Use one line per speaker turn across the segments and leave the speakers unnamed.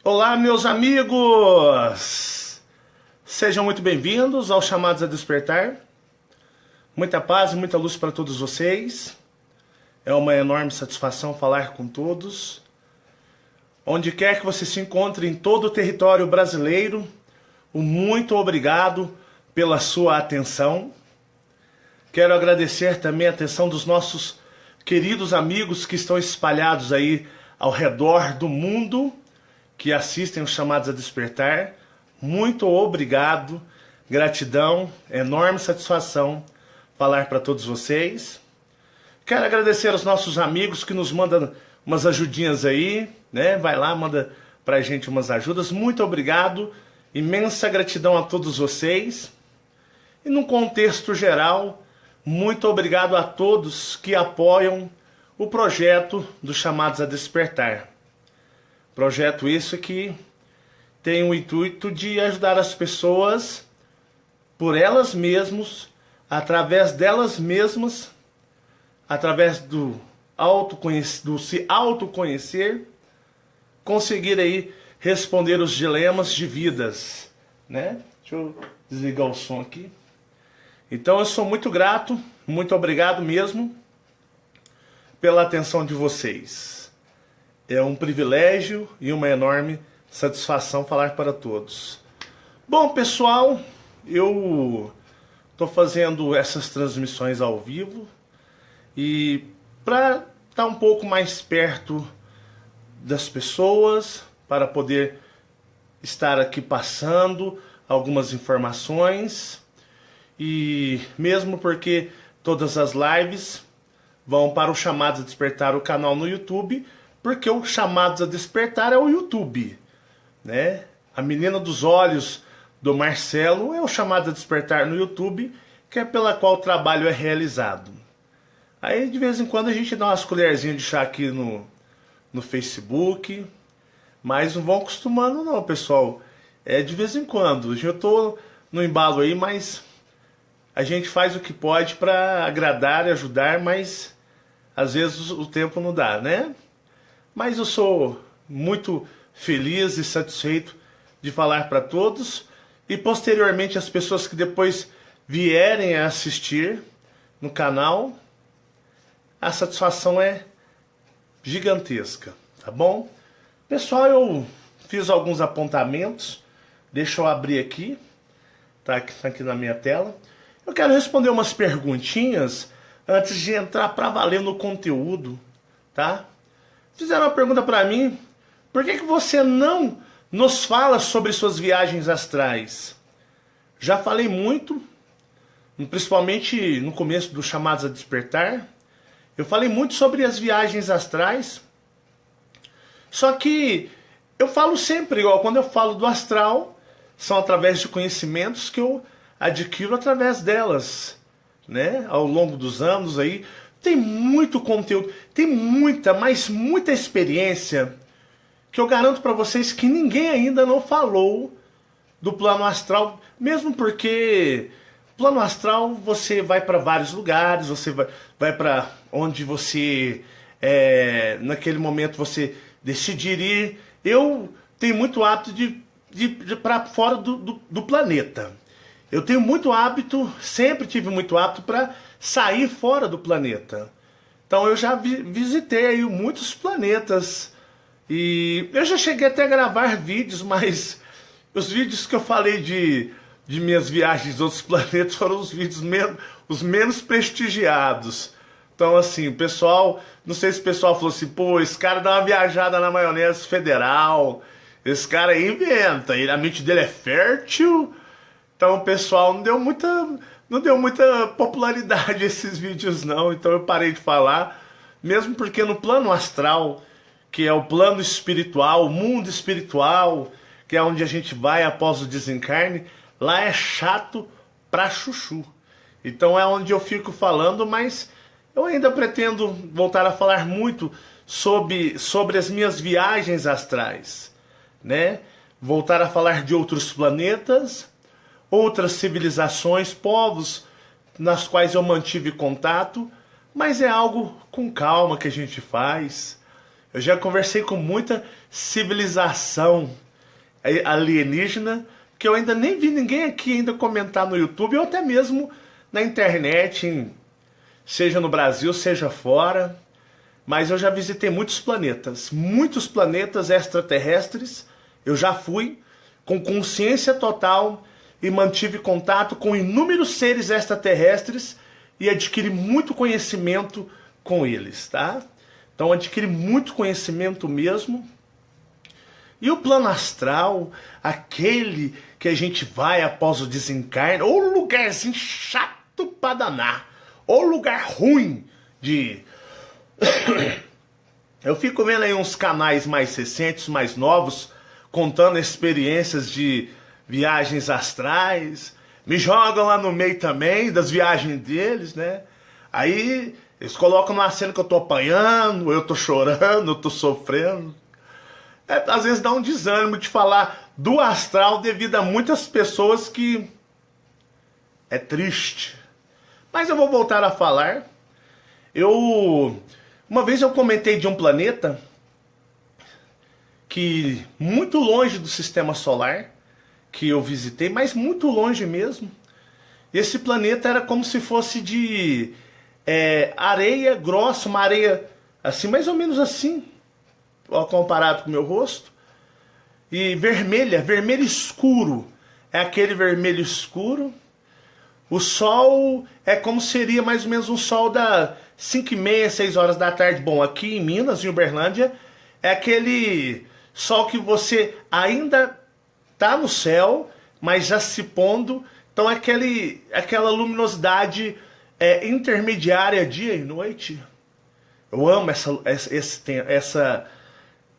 Olá, meus amigos! Sejam muito bem-vindos aos Chamados a Despertar. Muita paz e muita luz para todos vocês. É uma enorme satisfação falar com todos. Onde quer que você se encontre em todo o território brasileiro, um muito obrigado pela sua atenção. Quero agradecer também a atenção dos nossos queridos amigos que estão espalhados aí ao redor do mundo, que assistem os Chamados a Despertar. Muito obrigado, gratidão, enorme satisfação falar para todos vocês. Quero agradecer aos nossos amigos que nos mandam umas ajudinhas aí, né? Vai lá, manda pra gente umas ajudas. Muito obrigado, imensa gratidão a todos vocês. E num contexto geral, muito obrigado a todos que apoiam o projeto dos Chamados a Despertar. Projeto esse que tem o intuito de ajudar as pessoas por elas mesmas, através delas mesmas, através do se autoconhecer, conseguir aí responder os dilemas de vidas, né? Deixa eu desligar o som aqui. Então eu sou muito grato, muito obrigado mesmo pela atenção de vocês. É um privilégio e uma enorme satisfação falar para todos. Bom, pessoal, eu estou fazendo essas transmissões ao vivo e para estar um pouco mais perto das pessoas, para poder estar aqui passando algumas informações, e mesmo porque todas as lives vão para o Chamados a Despertar, o canal no YouTube, porque o Chamados a Despertar é o YouTube, né? A Menina dos Olhos do Marcelo é o Chamados a Despertar no YouTube, que é pela qual o trabalho é realizado. Aí de vez em quando a gente dá umas colherzinhas de chá aqui no Facebook, mas não vão acostumando não, pessoal. É de vez em quando. Eu tô no embalo aí, mas a gente faz o que pode para agradar e ajudar, mas às vezes o tempo não dá, né? Mas eu sou muito feliz e satisfeito de falar para todos, e posteriormente as pessoas que depois vierem a assistir no canal, a satisfação é gigantesca, tá bom? Pessoal, eu fiz alguns apontamentos, deixa eu abrir aqui, tá aqui na minha tela. Eu quero responder umas perguntinhas antes de entrar para valer no conteúdo, tá? Fizeram uma pergunta para mim: por que você não nos fala sobre suas viagens astrais? Já falei muito, principalmente no começo dos Chamados a Despertar. Eu falei muito sobre as viagens astrais. Só que eu falo sempre, igual quando eu falo do astral, são através de conhecimentos que eu adquiro através delas, né? Ao longo dos anos aí. Tem muito conteúdo, tem muita, mas muita experiência que eu garanto para vocês que ninguém ainda não falou do plano astral, mesmo porque plano astral você vai para vários lugares, você vai para onde você, naquele momento você decidir ir. Eu tenho muito hábito de para fora do planeta. Eu tenho muito hábito, sempre tive muito hábito para sair fora do planeta. Então eu já visitei aí muitos planetas. E eu já cheguei até a gravar vídeos, mas os vídeos que eu falei de minhas viagens a outros planetas foram os vídeos os menos prestigiados. Então assim, o pessoal, não sei se o pessoal falou assim: pô, esse cara dá uma viajada na maionese federal, esse cara aí inventa, a mente dele é fértil. Então o pessoal não deu muita popularidade a esses vídeos não, então eu parei de falar, mesmo porque no plano astral, que é o plano espiritual, o mundo espiritual, que é onde a gente vai após o desencarne, lá é chato pra chuchu. Então é onde eu fico falando, mas eu ainda pretendo voltar a falar muito sobre as minhas viagens astrais, né? Voltar a falar de outros planetas, outras civilizações, povos nas quais eu mantive contato, mas é algo com calma que a gente faz. Eu já conversei com muita civilização alienígena, que eu ainda nem vi ninguém aqui ainda comentar no YouTube, ou até mesmo na internet, seja no Brasil, seja fora. Mas eu já visitei muitos planetas extraterrestres. Eu já fui com consciência total e mantive contato com inúmeros seres extraterrestres e adquiri muito conhecimento com eles, tá? Então adquiri muito conhecimento mesmo. E o plano astral, aquele que a gente vai após o desencarne, ou lugarzinho chato pra danar, ou lugar ruim de... Eu fico vendo aí uns canais mais recentes, mais novos, contando experiências de viagens astrais. Me jogam lá no meio também das viagens deles, né? Aí eles colocam numa cena que eu tô apanhando, eu tô chorando, eu tô sofrendo. Às vezes dá um desânimo de falar do astral devido a muitas pessoas que é triste. Mas eu vou voltar a falar. Uma vez eu comentei de um planeta que muito longe do sistema solar, que eu visitei, mas muito longe mesmo. Esse planeta era como se fosse de areia grossa, uma areia assim, mais ou menos assim, comparado com o meu rosto, e vermelho escuro, é aquele vermelho escuro. O sol é como seria mais ou menos um sol da 5h30, 6 horas da tarde. Bom, aqui em Minas, em Uberlândia, é aquele sol que você ainda tá no céu, mas já se pondo. Então é aquela luminosidade intermediária dia e noite. Eu amo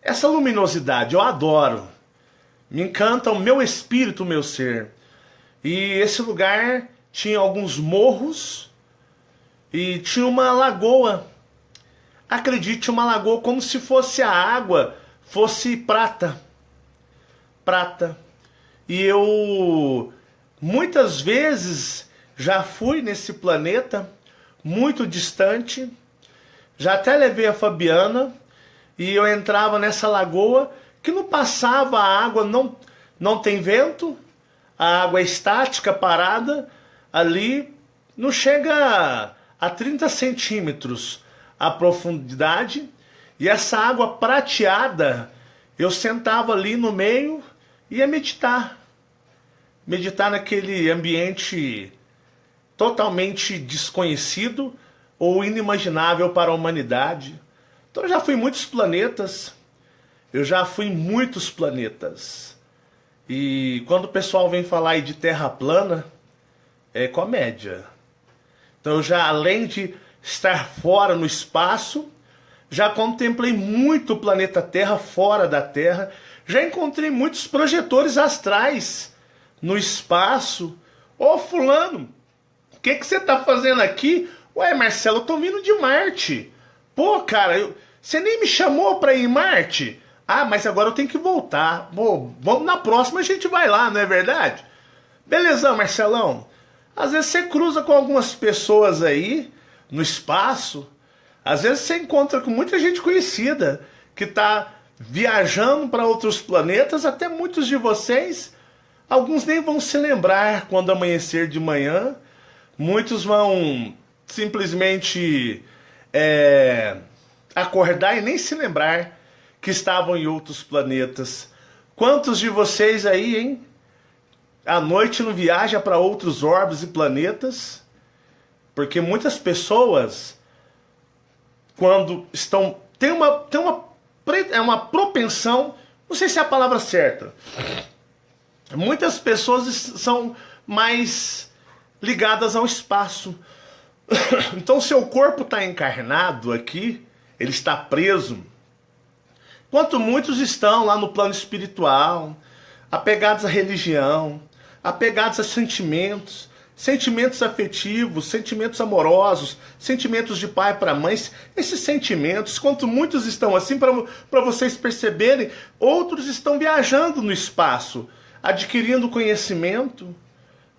essa luminosidade, eu adoro. Me encanta o meu espírito, o meu ser. E esse lugar tinha alguns morros e tinha uma lagoa. Acredite, uma lagoa como se fosse a água, fosse prata. Prata. E eu muitas vezes já fui nesse planeta, muito distante. Já até levei a Fabiana e eu entrava nessa lagoa que não passava a água, não tem vento, a água é estática, parada, ali não chega a 30 centímetros a profundidade, e essa água prateada, eu sentava ali no meio e ia meditar naquele ambiente totalmente desconhecido ou inimaginável para a humanidade. Então eu já fui em muitos planetas, e quando o pessoal vem falar aí de terra plana, é comédia. Então eu já, além de estar fora no espaço, já contemplei muito o planeta Terra fora da Terra, já encontrei muitos projetores astrais no espaço. Ô fulano, o que você tá fazendo aqui? Ué, Marcelo, eu tô vindo de Marte. Pô, cara, você nem me chamou pra ir em Marte? Ah, mas agora eu tenho que voltar. Pô, vamos na próxima, a gente vai lá, não é verdade? Beleza, Marcelão. Às vezes você cruza com algumas pessoas aí no espaço. Às vezes você encontra com muita gente conhecida que está viajando para outros planetas. Até muitos de vocês, alguns nem vão se lembrar quando amanhecer de manhã. Muitos vão simplesmente acordar e nem se lembrar que estavam em outros planetas. Quantos de vocês aí, hein? À noite não viaja para outros orbes e planetas? Porque muitas pessoas, quando estão... Tem uma propensão, não sei se é a palavra certa. Muitas pessoas são mais ligadas ao espaço. Então seu corpo está encarnado aqui, ele está preso. Enquanto muitos estão lá no plano espiritual, apegados à religião, apegados a sentimentos, sentimentos afetivos, sentimentos amorosos, sentimentos de pai para mãe. Esses sentimentos, enquanto muitos estão assim, para vocês perceberem, outros estão viajando no espaço, adquirindo conhecimento,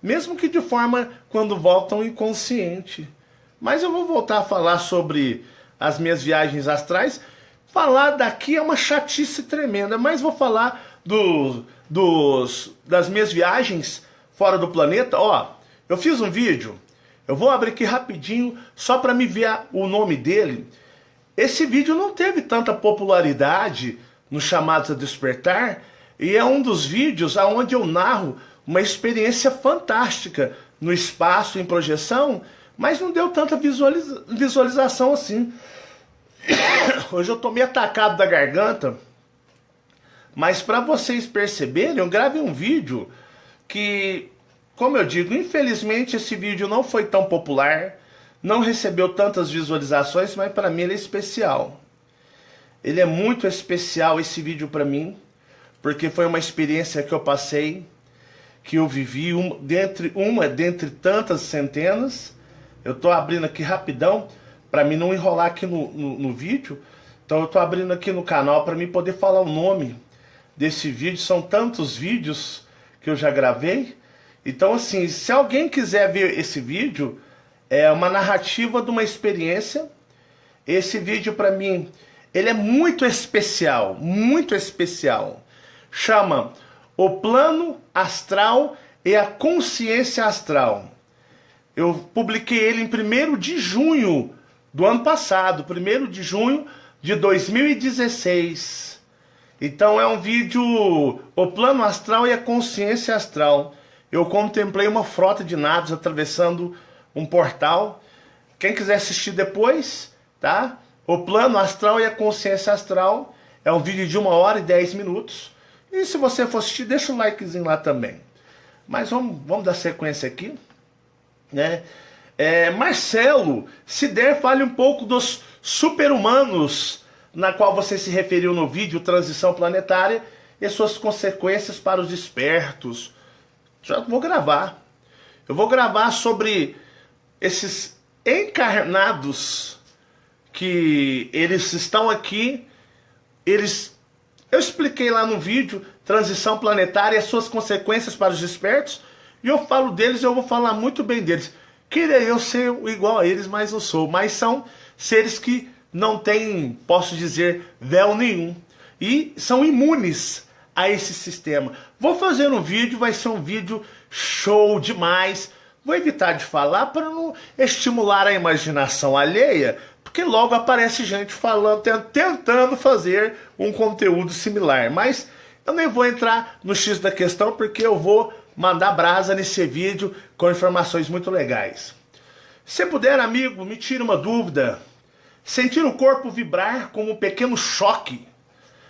mesmo que de forma quando voltam inconsciente. Mas eu vou voltar a falar sobre as minhas viagens astrais. Falar daqui é uma chatice tremenda, mas vou falar das minhas viagens fora do planeta. Ó, eu fiz um vídeo, eu vou abrir aqui rapidinho, só para me ver o nome dele. Esse vídeo não teve tanta popularidade no Chamados a Despertar, e é um dos vídeos onde eu narro uma experiência fantástica no espaço, em projeção, mas não deu tanta visualização assim. Hoje eu tô meio atacado da garganta, mas para vocês perceberem, eu gravei um vídeo que, como eu digo, infelizmente esse vídeo não foi tão popular, não recebeu tantas visualizações, mas para mim ele é especial. Ele é muito especial, esse vídeo, para mim, porque foi uma experiência que eu passei, que eu vivi, dentre tantas centenas. Eu tô abrindo aqui rapidão, para mim não enrolar aqui no vídeo. Então eu tô abrindo aqui no canal para mim poder falar o nome desse vídeo. São tantos vídeos que eu já gravei. Então, assim, se alguém quiser ver esse vídeo, é uma narrativa de uma experiência. Esse vídeo, para mim, ele é muito especial, muito especial. Chama O Plano Astral e a Consciência Astral. Eu publiquei ele em 1º de junho do ano passado, 1º de junho de 2016. Então é um vídeo, O Plano Astral e a Consciência Astral. Eu contemplei uma frota de naves atravessando um portal. Quem quiser assistir depois, tá? O Plano Astral e a Consciência Astral é um vídeo de 1 hora e 10 minutos. E se você for assistir, deixa o likezinho lá também. Mas vamos dar sequência aqui, né? Marcelo, se der, fale um pouco dos super-humanos, na qual você se referiu no vídeo Transição Planetária, e suas consequências para os despertos. Já vou gravar. Eu vou gravar sobre esses encarnados que eles estão aqui. Eu expliquei lá no vídeo Transição Planetária e as suas consequências para os despertos, e eu falo deles, eu vou falar muito bem deles. Queria eu ser igual a eles, mas não sou. Mas são seres que não têm, posso dizer, véu nenhum. E são imunes a esse sistema. Vou fazer um vídeo, vai ser um vídeo show demais. Vou evitar de falar para não estimular a imaginação alheia, porque logo aparece gente falando, tentando fazer um conteúdo similar. Mas eu nem vou entrar no X da questão, porque eu vou mandar brasa nesse vídeo com informações muito legais. Se puder, amigo, me tire uma dúvida. Sentir o corpo vibrar com um pequeno choque,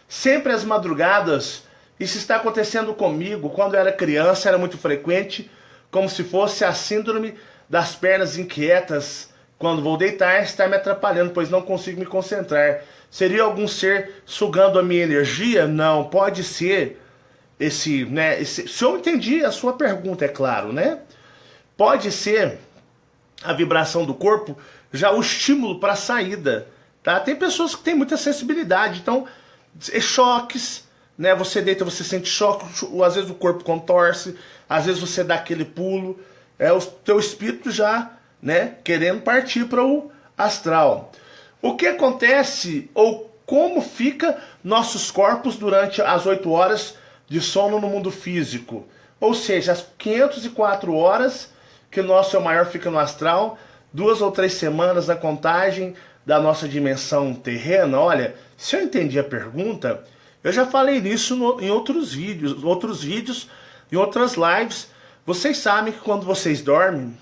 sempre às madrugadas. Isso está acontecendo comigo. Quando eu era criança, era muito frequente, como se fosse a síndrome das pernas inquietas. Quando vou deitar, está me atrapalhando, pois não consigo me concentrar. Seria algum ser sugando a minha energia? Não, pode ser se eu entendi a sua pergunta, é claro, né? Pode ser a vibração do corpo já o estímulo para a saída, tá? Tem pessoas que têm muita sensibilidade, então choques, né? Você deita, você sente choque, às vezes o corpo contorce, às vezes você dá aquele pulo, o teu espírito já, né, querendo partir para o astral. O que acontece ou como fica nossos corpos durante as 8 horas de sono no mundo físico? Ou seja, as 504 horas que o nosso eu maior fica no astral, 2 ou 3 semanas na contagem da nossa dimensão terrena. Olha, se eu entendi a pergunta, eu já falei nisso em outros vídeos, em outras lives. Vocês sabem que quando vocês dormem,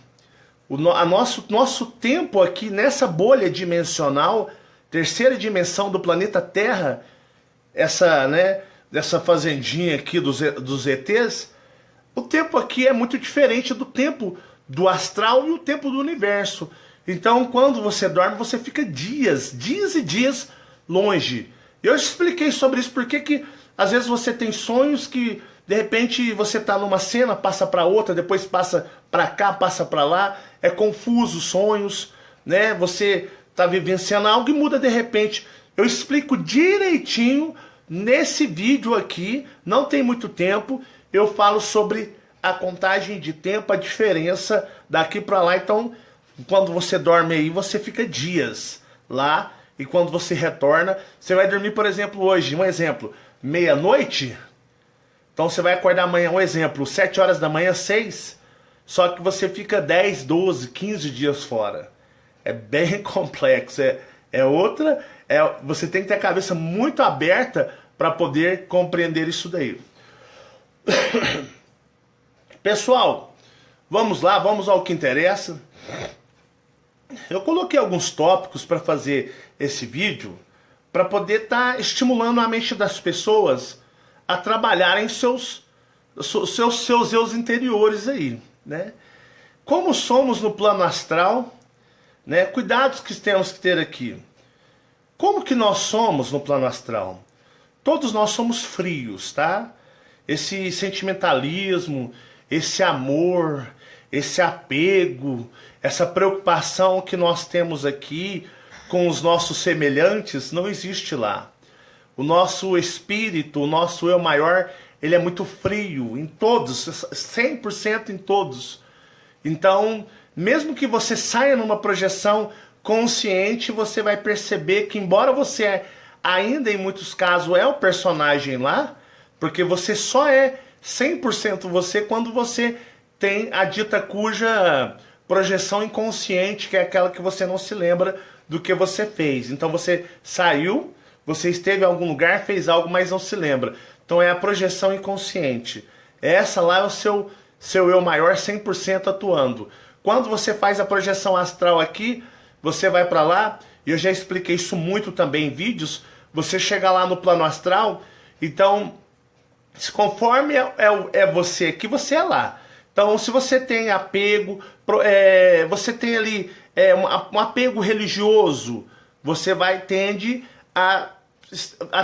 nosso tempo aqui nessa bolha dimensional, terceira dimensão do planeta Terra, dessa fazendinha aqui dos ETs, o tempo aqui é muito diferente do tempo do astral e o tempo do universo. Então, quando você dorme, você fica dias e dias longe. Eu expliquei sobre isso, porque que às vezes você tem sonhos que de repente você está numa cena, passa para outra, depois passa para cá, passa para lá, é confuso os sonhos, né? Você está vivenciando algo e muda de repente. Eu explico direitinho nesse vídeo aqui, não tem muito tempo, eu falo sobre a contagem de tempo, a diferença daqui para lá. Então, quando você dorme aí, você fica dias lá e quando você retorna, você vai dormir, por exemplo, hoje, um exemplo, meia-noite, então você vai acordar amanhã, um exemplo, 7 horas da manhã, 6, só que você fica 10, 12, 15 dias fora. É bem complexo, você tem que ter a cabeça muito aberta para poder compreender isso daí. Pessoal, vamos lá, vamos ao que interessa. Eu coloquei alguns tópicos para fazer esse vídeo para poder estar estimulando a mente das pessoas a trabalharem seus eu interiores aí, né? Como somos no plano astral, né? Cuidados que temos que ter aqui. Como que nós somos no plano astral? Todos nós somos frios, tá? Esse sentimentalismo, esse amor, esse apego, essa preocupação que nós temos aqui com os nossos semelhantes não existe lá. O nosso espírito, o nosso eu maior, ele é muito frio em todos, 100% em todos. Então, mesmo que você saia numa projeção consciente, você vai perceber que, embora você ainda em muitos casos é o personagem lá, porque você só é 100% você quando você tem a dita cuja projeção inconsciente, que é aquela que você não se lembra do que você fez. Então você saiu, você esteve em algum lugar, fez algo, mas não se lembra. Então é a projeção inconsciente. Essa lá é o seu eu maior 100% atuando. Quando você faz a projeção astral aqui, você vai para lá, e eu já expliquei isso muito também em vídeos, você chega lá no plano astral, então, conforme é você aqui, você é lá. Então, se você tem apego, você tem ali um apego religioso, você tende a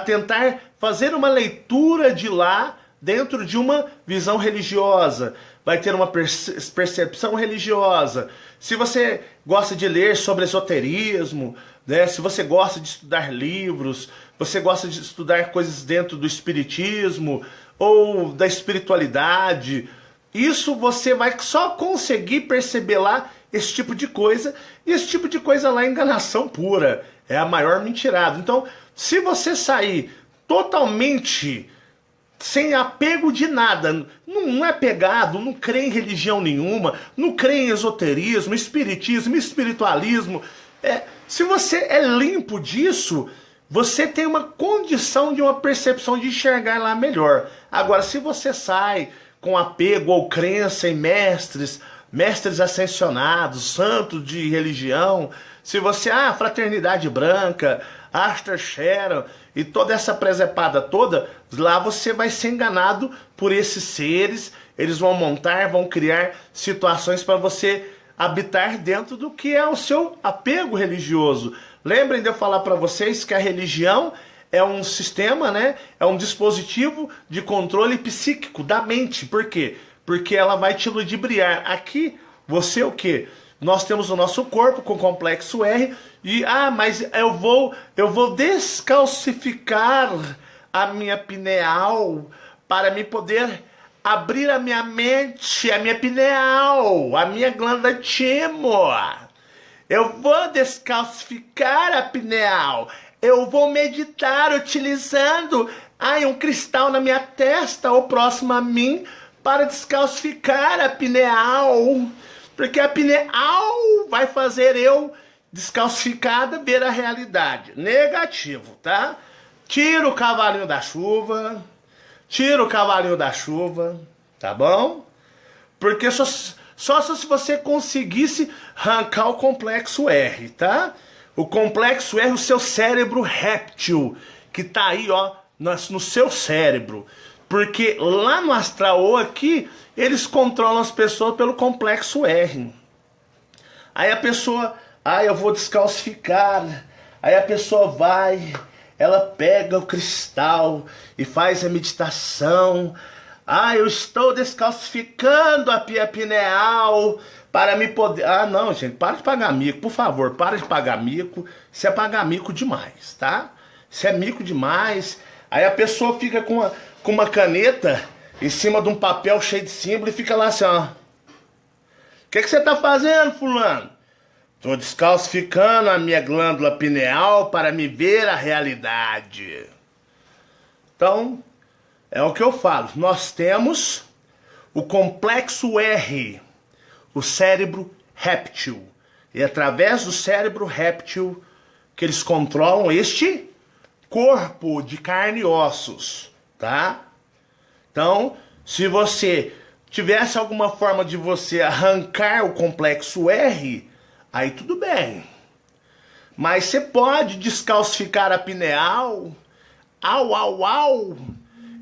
tentar fazer uma leitura de lá dentro de uma visão religiosa. Vai ter uma percepção religiosa. Se você gosta de ler sobre esoterismo, né, se você gosta de estudar livros, você gosta de estudar coisas dentro do espiritismo ou da espiritualidade, isso você vai só conseguir perceber lá esse tipo de coisa, e esse tipo de coisa lá é enganação pura, é a maior mentirada. Então, se você sair totalmente sem apego de nada, não é pegado, não crê em religião nenhuma, não crê em esoterismo, espiritismo, espiritualismo, se você é limpo disso, você tem uma condição de uma percepção de enxergar lá melhor. Agora, se você sai com apego ou crença em mestres ascensionados, santos de religião, se você, fraternidade branca, Astor Sharon e toda essa presepada toda, lá você vai ser enganado por esses seres, eles vão vão criar situações para você habitar dentro do que é o seu apego religioso. Lembrem de eu falar para vocês que a religião é um sistema, né? É um dispositivo de controle psíquico da mente. Por quê? Porque ela vai te ludibriar. Aqui, você o quê? Nós temos o nosso corpo com complexo R e, mas eu vou descalcificar a minha pineal para me poder abrir a minha mente, a minha pineal, a minha glândula timo. Eu vou descalcificar a pineal. Eu vou meditar utilizando um cristal na minha testa ou próximo a mim para descalcificar a pineal. Porque a pineal vai fazer eu, descalcificada, ver a realidade. Negativo, tá? Tira o cavalinho da chuva. Tira o cavalinho da chuva, tá bom? Porque só se você conseguisse arrancar o complexo R, tá? O complexo R, o seu cérebro réptil, que tá aí, ó, no seu cérebro. Porque lá no astral ou aqui, eles controlam as pessoas pelo complexo R. Aí a pessoa, eu vou descalcificar. Aí a pessoa vai, ela pega o cristal e faz a meditação. Eu estou descalcificando a pia pineal para me poder... não, gente, para de pagar mico, por favor, para de pagar mico. Isso é pagar mico demais, tá? Isso é mico demais. Aí a pessoa fica com uma caneta em cima de um papel cheio de símbolo e fica lá assim, ó. O que você tá fazendo, fulano? Tô descalcificando a minha glândula pineal para me ver a realidade. Então, é o que eu falo. Nós temos o complexo R, o cérebro réptil. E é através do cérebro réptil que eles controlam este corpo de carne e ossos, tá? Então, se você tivesse alguma forma de você arrancar o complexo R, aí tudo bem. Mas você pode descalcificar a pineal,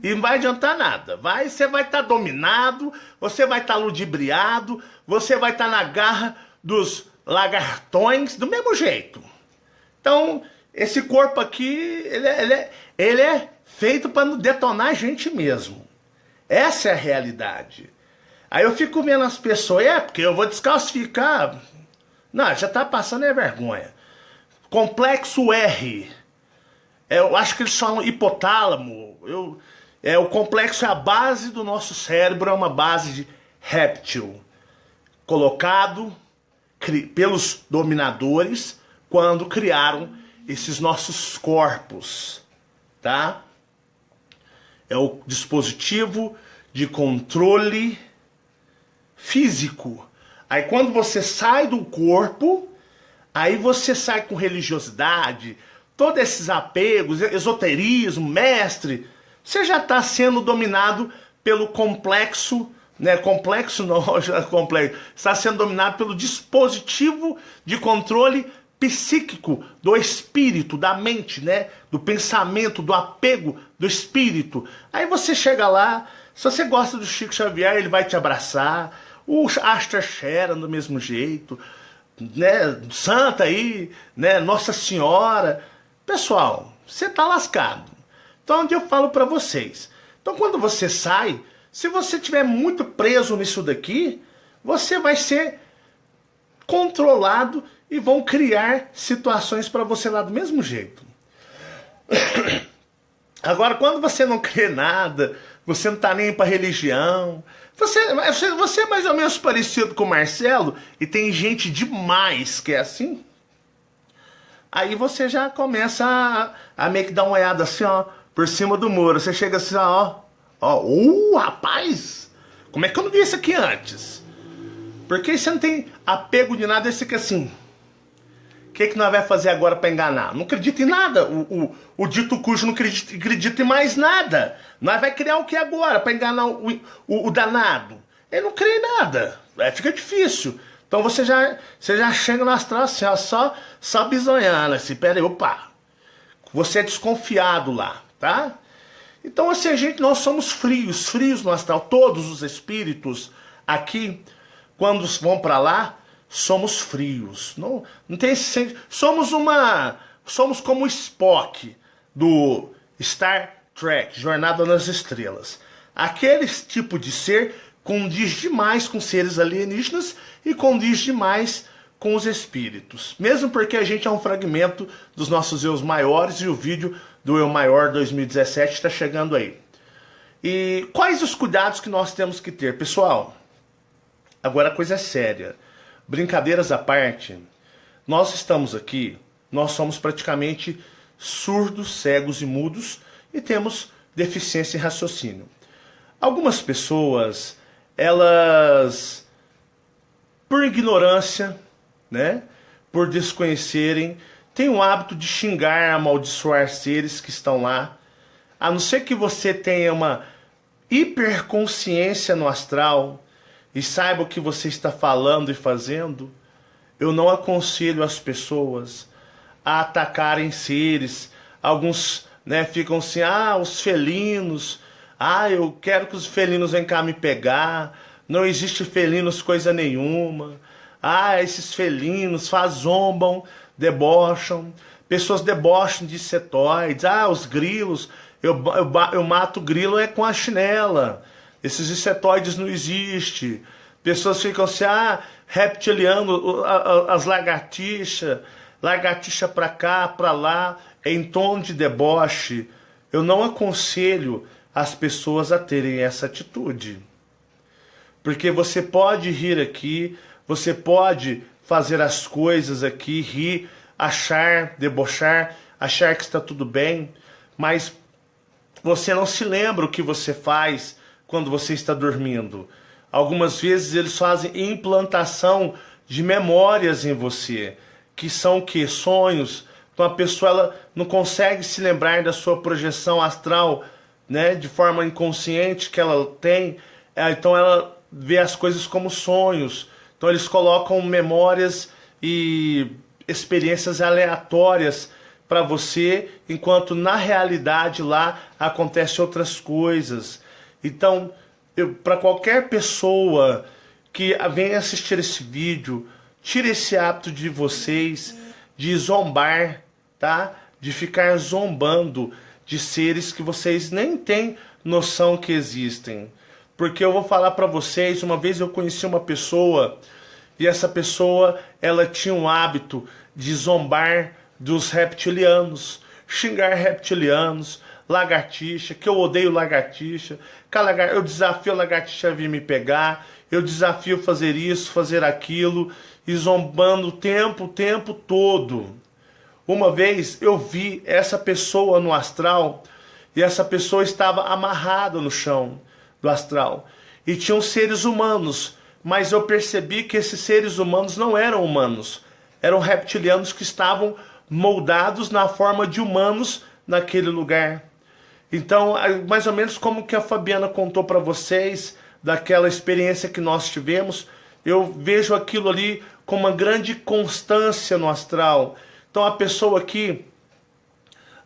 e não vai adiantar nada. Você vai estar dominado, você vai estar ludibriado, você vai estar na garra dos lagartões, do mesmo jeito. Então, esse corpo aqui, ele é feito para detonar a gente mesmo. Essa é a realidade. Aí eu fico vendo as pessoas, porque eu vou descalcificar. Não, já tá passando vergonha. Complexo R. Eu acho que eles falam hipotálamo. O complexo é a base do nosso cérebro, é uma base de réptil. Colocado pelos dominadores quando criaram esses nossos corpos, tá? É o dispositivo de controle físico. Aí quando você sai do corpo, aí você sai com religiosidade, todos esses apegos, esoterismo, mestre, você já está sendo dominado pelo complexo, né? Complexo não, já é complexo. Está sendo dominado pelo dispositivo de controle psíquico do espírito, da mente, né? Do pensamento, do apego do espírito. Aí você chega lá, se você gosta do Chico Xavier, ele vai te abraçar. O Astor Shera do mesmo jeito, né? Santa aí, né? Nossa Senhora. Pessoal, você tá lascado. Então, onde eu falo para vocês. Então, quando você sai, se você estiver muito preso nisso daqui, você vai ser controlado e vão criar situações para você lá do mesmo jeito. Agora, quando você não crê nada, você não tá nem para religião, você é mais ou menos parecido com o Marcelo, e tem gente demais que é assim, aí você já começa a meio que dar uma olhada assim, ó, por cima do muro. Você chega assim, rapaz, como é que eu não vi isso aqui antes? Porque você não tem apego de nada, você fica assim, o que nós vamos fazer agora para enganar? Não acredita em nada. O dito cujo não acredita em mais nada. Nós vai criar o que agora para enganar o danado? Ele não crê em nada. Aí fica difícil. Então você já chega no astral assim, ó, só bisonhando assim, pera aí, opa. Você é desconfiado lá, tá? Então assim, nós somos frios no astral. Todos os espíritos aqui, quando vão para lá, somos frios. Não tem esse. Somos como o Spock do Star Trek, Jornada nas Estrelas. Aquele tipo de ser condiz demais com seres alienígenas e condiz demais com os espíritos. Mesmo porque a gente é um fragmento dos nossos eus maiores e o vídeo do Eu Maior 2017 está chegando aí. E quais os cuidados que nós temos que ter, pessoal? Agora a coisa é séria. Brincadeiras à parte, nós estamos aqui, nós somos praticamente surdos, cegos e mudos e temos deficiência em raciocínio. Algumas pessoas, elas, por ignorância, né, por desconhecerem, têm o hábito de xingar, amaldiçoar seres que estão lá. A não ser que você tenha uma hiperconsciência no astral e saiba o que você está falando e fazendo, eu não aconselho as pessoas a atacarem seres. Alguns, né, ficam assim, os felinos, eu quero que os felinos venham cá me pegar, não existe felinos coisa nenhuma, esses felinos zombam, debocham, pessoas debocham de insetoides, os grilos, eu mato o grilo com a chinela. Esses insetoides não existem. Pessoas ficam assim, reptiliano, as lagartixa pra cá, pra lá, em tom de deboche. Eu não aconselho as pessoas a terem essa atitude. Porque você pode rir aqui, você pode fazer as coisas aqui, rir, achar, debochar, achar que está tudo bem, mas você não se lembra o que você faz quando você está dormindo. Algumas vezes eles fazem implantação de memórias em você, que são o quê? Sonhos. Então a pessoa ela não consegue se lembrar da sua projeção astral, né, de forma inconsciente que ela tem, então ela vê as coisas como sonhos. Então eles colocam memórias e experiências aleatórias para você, enquanto na realidade lá acontecem outras coisas. Então, para qualquer pessoa que venha assistir esse vídeo, tire esse hábito de vocês de zombar, tá? De ficar zombando de seres que vocês nem têm noção que existem. Porque eu vou falar para vocês, uma vez eu conheci uma pessoa e essa pessoa, ela tinha um hábito de zombar dos reptilianos, xingar reptilianos, lagartixa, que eu odeio lagartixa, eu desafio a lagartixa a vir me pegar, eu desafio fazer isso, fazer aquilo, e zombando o tempo todo. Uma vez eu vi essa pessoa no astral, e essa pessoa estava amarrada no chão do astral, e tinham seres humanos, mas eu percebi que esses seres humanos não eram humanos, eram reptilianos que estavam moldados na forma de humanos naquele lugar. Então, mais ou menos como que a Fabiana contou para vocês, daquela experiência que nós tivemos, eu vejo aquilo ali com uma grande constância no astral. Então a pessoa aqui,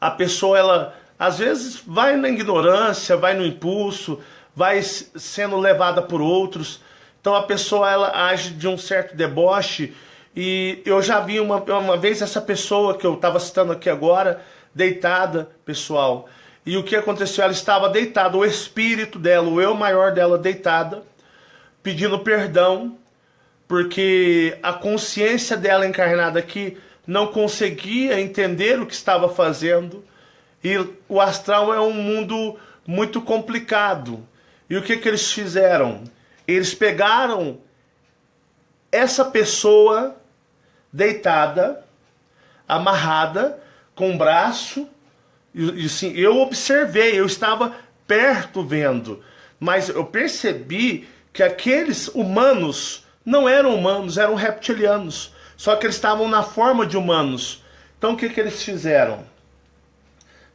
ela às vezes vai na ignorância, vai no impulso, vai sendo levada por outros. Então a pessoa ela age de um certo deboche. E eu já vi uma vez essa pessoa que eu estava citando aqui agora, deitada, pessoal. E o que aconteceu? Ela estava deitada, o espírito dela, o eu maior dela deitada, pedindo perdão, porque a consciência dela encarnada aqui não conseguia entender o que estava fazendo. E o astral é um mundo muito complicado. E o que eles fizeram? Eles pegaram essa pessoa deitada, amarrada, com o braço, e assim, eu observei, eu estava perto vendo, mas eu percebi que aqueles humanos não eram humanos, eram reptilianos, só que eles estavam na forma de humanos. Então o que eles fizeram?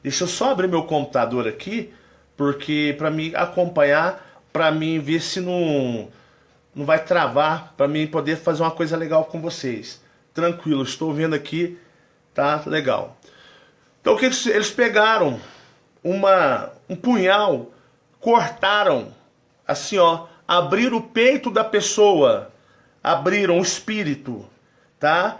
Deixa eu só abrir meu computador aqui, porque para me acompanhar, para mim ver se não vai travar, para mim poder fazer uma coisa legal com vocês. Tranquilo, estou vendo aqui, tá legal. Então o que eles pegaram? Um punhal, cortaram, assim ó, abriram o peito da pessoa, abriram o espírito, tá?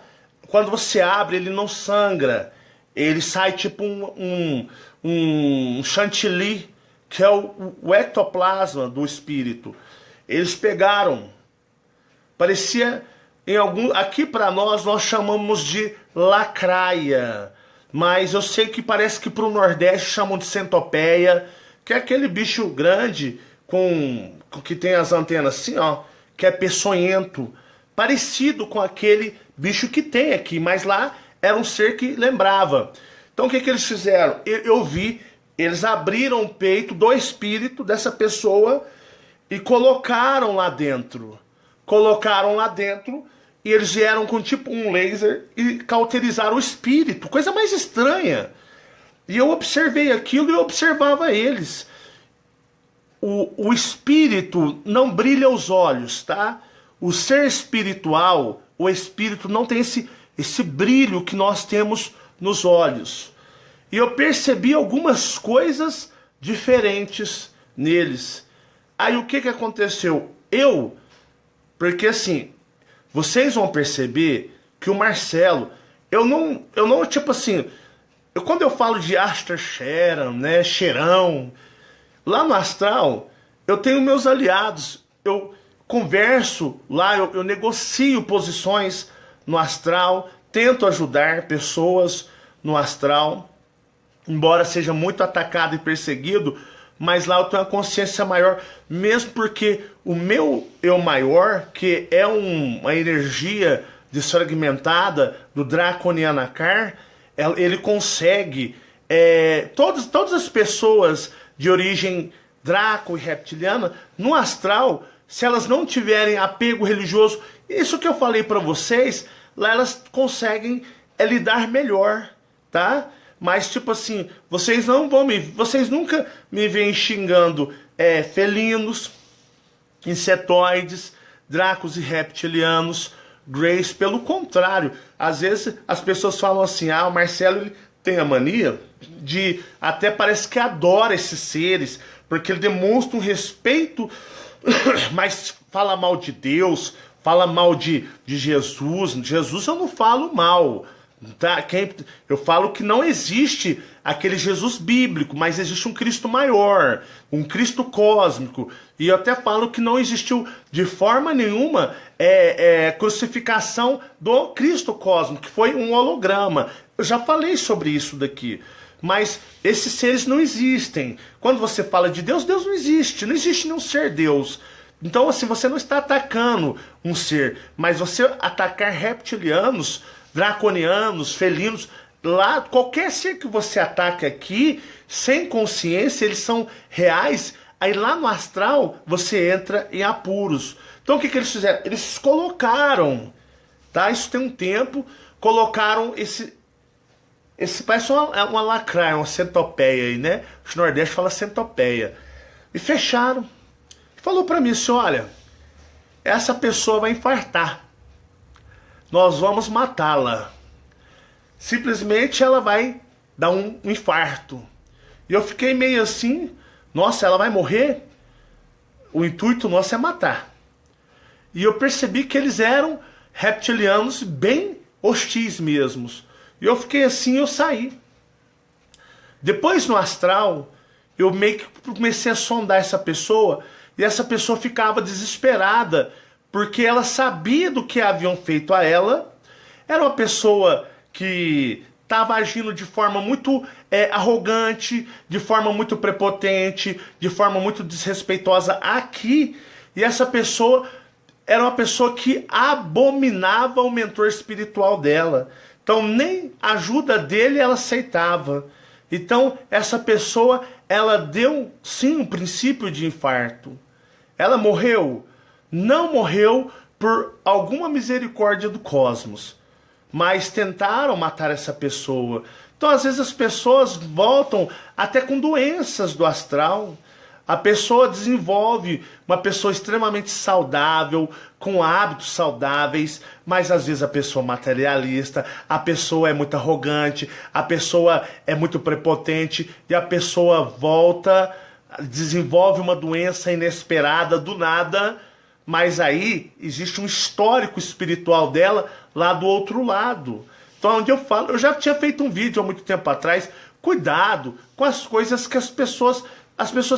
Quando você abre, ele não sangra, ele sai tipo um chantilly, que é o ectoplasma do espírito. Eles pegaram, parecia aqui para nós chamamos de lacraia, mas eu sei que parece que para o Nordeste chamam de centopeia, que é aquele bicho grande que tem as antenas assim, ó, que é peçonhento, parecido com aquele bicho que tem aqui, mas lá era um ser que lembrava. Então o que eles fizeram? Eu vi, eles abriram o peito do espírito dessa pessoa e colocaram lá dentro. E eles vieram com tipo um laser e cauterizaram o espírito. Coisa mais estranha. E eu observei aquilo e eu observava eles. O espírito não brilha aos olhos, tá? O ser espiritual, o espírito não tem esse brilho que nós temos nos olhos. E eu percebi algumas coisas diferentes neles. Aí o que aconteceu? Porque assim, vocês vão perceber que o Marcelo, eu não tipo assim, quando eu falo de Astra Sharon, né, cheirão, lá no astral, eu tenho meus aliados, eu converso lá, eu negocio posições no astral, tento ajudar pessoas no astral, embora seja muito atacado e perseguido, mas lá eu tenho uma consciência maior, mesmo porque o meu eu maior, que é uma energia desfragmentada do Draconianakar, ele consegue, todas as pessoas de origem draco e reptiliana, no astral, se elas não tiverem apego religioso, isso que eu falei para vocês, lá elas conseguem lidar melhor, tá? Mas tipo assim, vocês nunca me veem xingando felinos, insetoides, dracos e reptilianos, Grace. Pelo contrário, às vezes as pessoas falam assim, o Marcelo ele tem a mania de, até parece que adora esses seres, porque ele demonstra um respeito, mas fala mal de Deus, fala mal de Jesus. Jesus eu não falo mal, tá? Eu falo que não existe aquele Jesus bíblico, mas existe um Cristo maior, um Cristo cósmico. E eu até falo que não existiu de forma nenhuma crucificação do Cristo cósmico, que foi um holograma. Eu já falei sobre isso daqui. Mas esses seres não existem. Quando você fala de Deus, Deus não existe. Não existe nenhum ser Deus. Então, assim, você não está atacando um ser, mas você atacar reptilianos, draconianos, felinos, lá, qualquer ser que você ataque aqui, sem consciência, eles são reais. Aí lá no astral, você entra em apuros. Então, o que eles fizeram? Eles colocaram, tá? Isso tem um tempo, colocaram esse parece uma lacraia, uma centopeia aí, né? Os nordestes falam centopeia. E fecharam. Falou pra mim assim, olha, essa pessoa vai infartar. Nós vamos matá-la. Simplesmente ela vai dar um infarto. E eu fiquei meio assim, nossa, ela vai morrer? O intuito nosso é matar. E eu percebi que eles eram reptilianos bem hostis mesmos. E eu fiquei assim, eu saí. Depois no astral, eu meio que comecei a sondar essa pessoa, e essa pessoa ficava desesperada, porque ela sabia do que haviam feito a ela. Era uma pessoa que estava agindo de forma muito arrogante, de forma muito prepotente, de forma muito desrespeitosa aqui. E essa pessoa era uma pessoa que abominava o mentor espiritual dela. Então nem a ajuda dele ela aceitava. Então essa pessoa, ela deu sim um princípio de infarto. Ela morreu? Não morreu por alguma misericórdia do cosmos, mas tentaram matar essa pessoa. Então às vezes as pessoas voltam até com doenças do astral. A pessoa desenvolve uma pessoa extremamente saudável, com hábitos saudáveis, mas às vezes a pessoa materialista, a pessoa é muito arrogante, a pessoa é muito prepotente e a pessoa volta, desenvolve uma doença inesperada do nada, mas aí existe um histórico espiritual dela lá do outro lado. Então onde eu falo, eu já tinha feito um vídeo há muito tempo atrás, cuidado com as coisas que as pessoas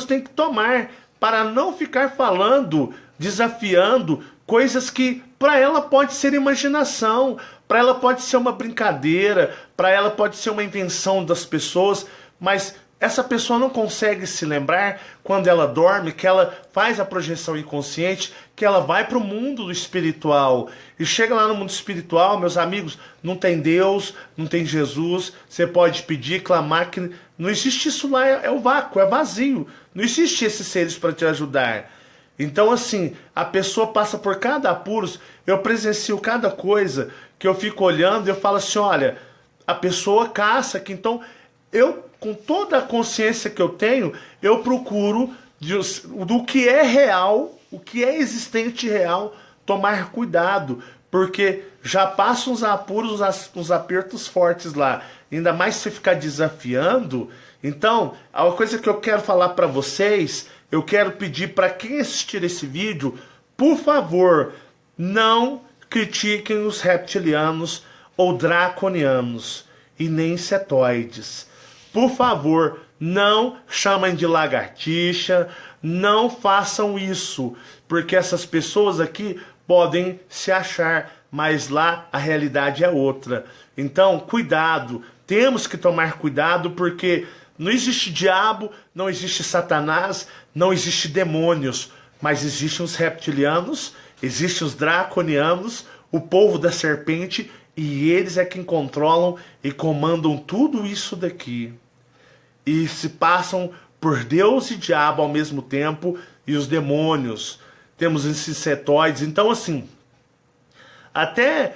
têm que tomar para não ficar falando, desafiando coisas que para ela pode ser imaginação, para ela pode ser uma brincadeira, para ela pode ser uma invenção das pessoas, mas essa pessoa não consegue se lembrar quando ela dorme, que ela faz a projeção inconsciente, que ela vai para o mundo do espiritual. E chega lá no mundo espiritual, meus amigos, não tem Deus, não tem Jesus, você pode pedir, clamar, que não existe isso lá, é o vácuo, é vazio. Não existe esses seres para te ajudar. Então assim, a pessoa passa por cada apuros, eu presencio cada coisa, que eu fico olhando e eu falo assim, olha, a pessoa caça aqui, então eu, com toda a consciência que eu tenho, eu procuro do que é real, o que é existente real, tomar cuidado, porque já passam uns apuros, uns apertos fortes lá. Ainda mais se ficar desafiando. Então, a coisa que eu quero falar para vocês, eu quero pedir para quem assistir esse vídeo, por favor, não critiquem os reptilianos ou draconianos e nem insetoides. Por favor, não chamem de lagartixa, não façam isso, porque essas pessoas aqui podem se achar, mas lá a realidade é outra. Então, cuidado, temos que tomar cuidado, porque não existe diabo, não existe Satanás, não existe demônios, mas existem os reptilianos, existem os draconianos, o povo da serpente, e eles é quem controlam e comandam tudo isso daqui. E se passam por Deus e diabo ao mesmo tempo, e os demônios. Temos esses setoides. Então, assim, até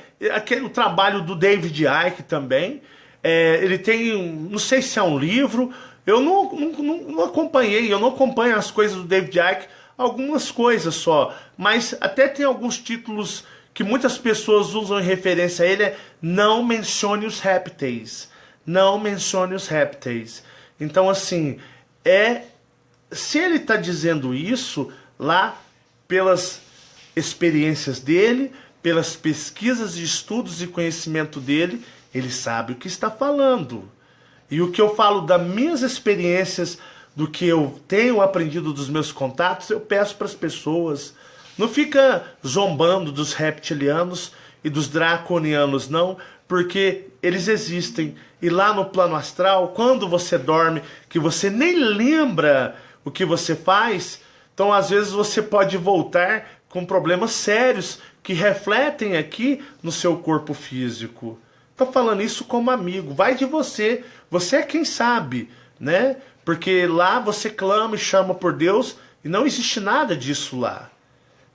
o trabalho do David Icke também, ele tem, não sei se é um livro, eu não acompanhei, eu não acompanho as coisas do David Icke, algumas coisas só, mas até tem alguns títulos que muitas pessoas usam em referência a ele, não mencione os répteis, não mencione os répteis. Então, assim, se ele está dizendo isso lá pelas experiências dele, pelas pesquisas, estudos e conhecimento dele, ele sabe o que está falando. E o que eu falo das minhas experiências, do que eu tenho aprendido dos meus contatos, eu peço para as pessoas. Não fica zombando dos reptilianos e dos draconianos, não, porque eles existem. E lá no plano astral, quando você dorme, que você nem lembra o que você faz, então às vezes você pode voltar com problemas sérios que refletem aqui no seu corpo físico. Estou falando isso como amigo, vai de você, você é quem sabe, né? Porque lá você clama e chama por Deus e não existe nada disso lá.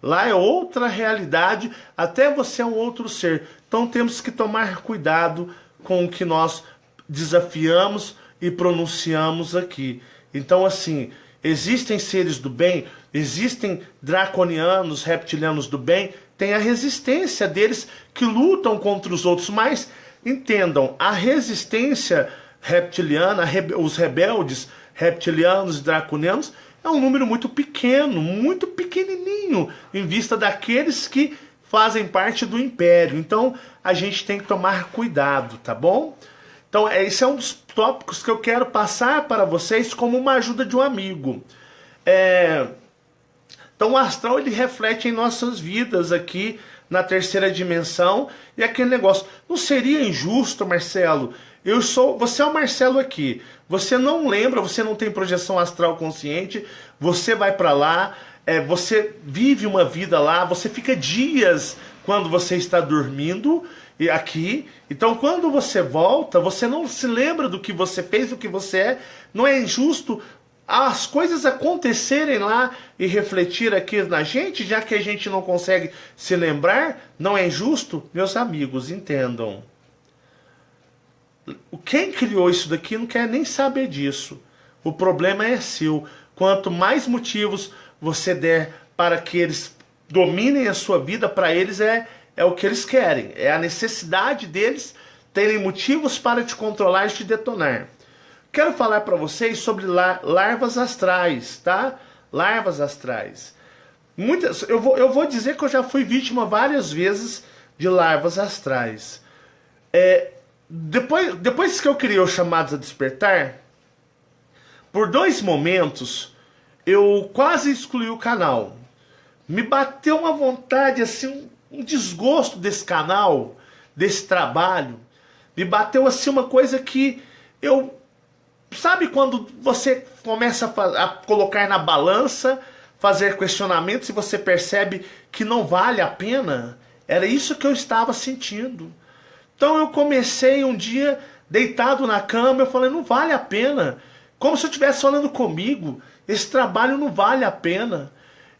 Lá é outra realidade, até você é um outro ser. Então temos que tomar cuidado com o que nós desafiamos e pronunciamos aqui. Então, assim, existem seres do bem, existem draconianos, reptilianos do bem, tem a resistência deles que lutam contra os outros, mas entendam, a resistência reptiliana, os rebeldes reptilianos e draconianos, é um número muito pequeno, muito pequenininho, em vista daqueles que fazem parte do império. Então, a gente tem que tomar cuidado, tá bom? Então, esse é um dos tópicos que eu quero passar para vocês como uma ajuda de um amigo. Então, o astral, ele reflete em nossas vidas aqui, na terceira dimensão, e aquele negócio. Não seria injusto, Marcelo? Você é o Marcelo aqui. Você não lembra, você não tem projeção astral consciente, você vai para lá, você vive uma vida lá, você fica dias quando você está dormindo e aqui. Então, quando você volta, você não se lembra do que você fez, do que você é. Não é injusto as coisas acontecerem lá e refletir aqui na gente, já que a gente não consegue se lembrar? Não é injusto? Meus amigos, entendam. Quem criou isso daqui não quer nem saber disso. O problema é seu. Quanto mais motivos você der para que eles dominem a sua vida, para eles é o que eles querem. É a necessidade deles terem motivos para te controlar e te detonar. Quero falar para vocês sobre larvas astrais, tá? Larvas astrais. Eu vou dizer que eu já fui vítima várias vezes de larvas astrais. Depois que eu criei os Chamados a Despertar, por 2 momentos, eu quase excluí o canal. Me bateu uma vontade, assim, um desgosto desse canal, desse trabalho. Me bateu, assim, uma coisa que eu... Sabe quando você começa a colocar na balança, fazer questionamentos e você percebe que não vale a pena? Era isso que eu estava sentindo. Então eu comecei um dia, deitado na cama, eu falei, não vale a pena. Como se eu estivesse falando comigo, esse trabalho não vale a pena.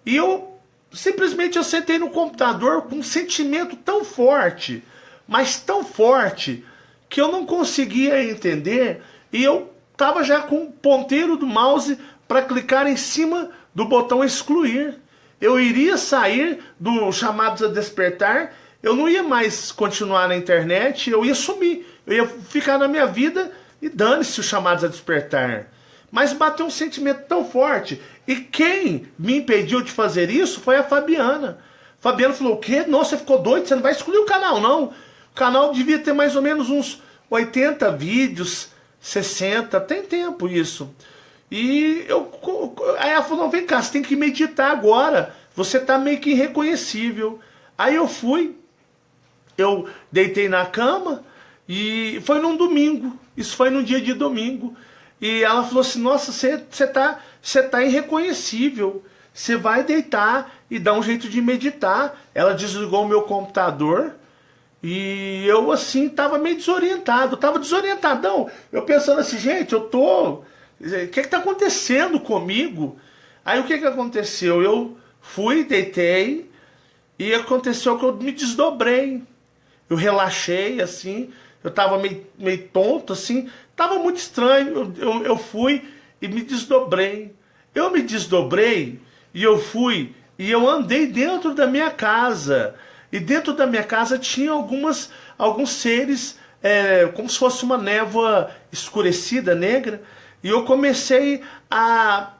E eu sentei no computador com um sentimento tão forte, mas tão forte, que eu não conseguia entender, e eu estava já com o ponteiro do mouse para clicar em cima do botão excluir. Eu iria sair do Chamados a Despertar, eu não ia mais continuar na internet, eu ia sumir. Eu ia ficar na minha vida e dane-se os Chamados a Despertar. Mas bateu um sentimento tão forte. E quem me impediu de fazer isso foi a Fabiana. Fabiana falou, o quê? Nossa, você ficou doido? Você não vai excluir o canal, não. O canal devia ter mais ou menos uns 80 vídeos, 60, tem tempo isso. E aí ela falou, não, vem cá, você tem que meditar agora. Você tá meio que irreconhecível. Aí eu fui, eu deitei na cama e foi num domingo. Isso foi num dia de domingo. E ela falou assim, nossa, você tá irreconhecível. você vai deitar e dar um jeito de meditar. Ela desligou o meu computador e eu, assim, tava meio desorientado. Tava desorientadão. Eu pensando assim, gente, o que tá acontecendo comigo? Aí o que aconteceu? Eu fui, deitei e aconteceu que eu me desdobrei. Eu relaxei, assim, eu tava meio tonto, assim, tava muito estranho. Eu fui e me desdobrei. Eu me desdobrei e eu fui e eu andei dentro da minha casa. E dentro da minha casa tinha alguns seres, como se fosse uma névoa escurecida, negra. E eu comecei a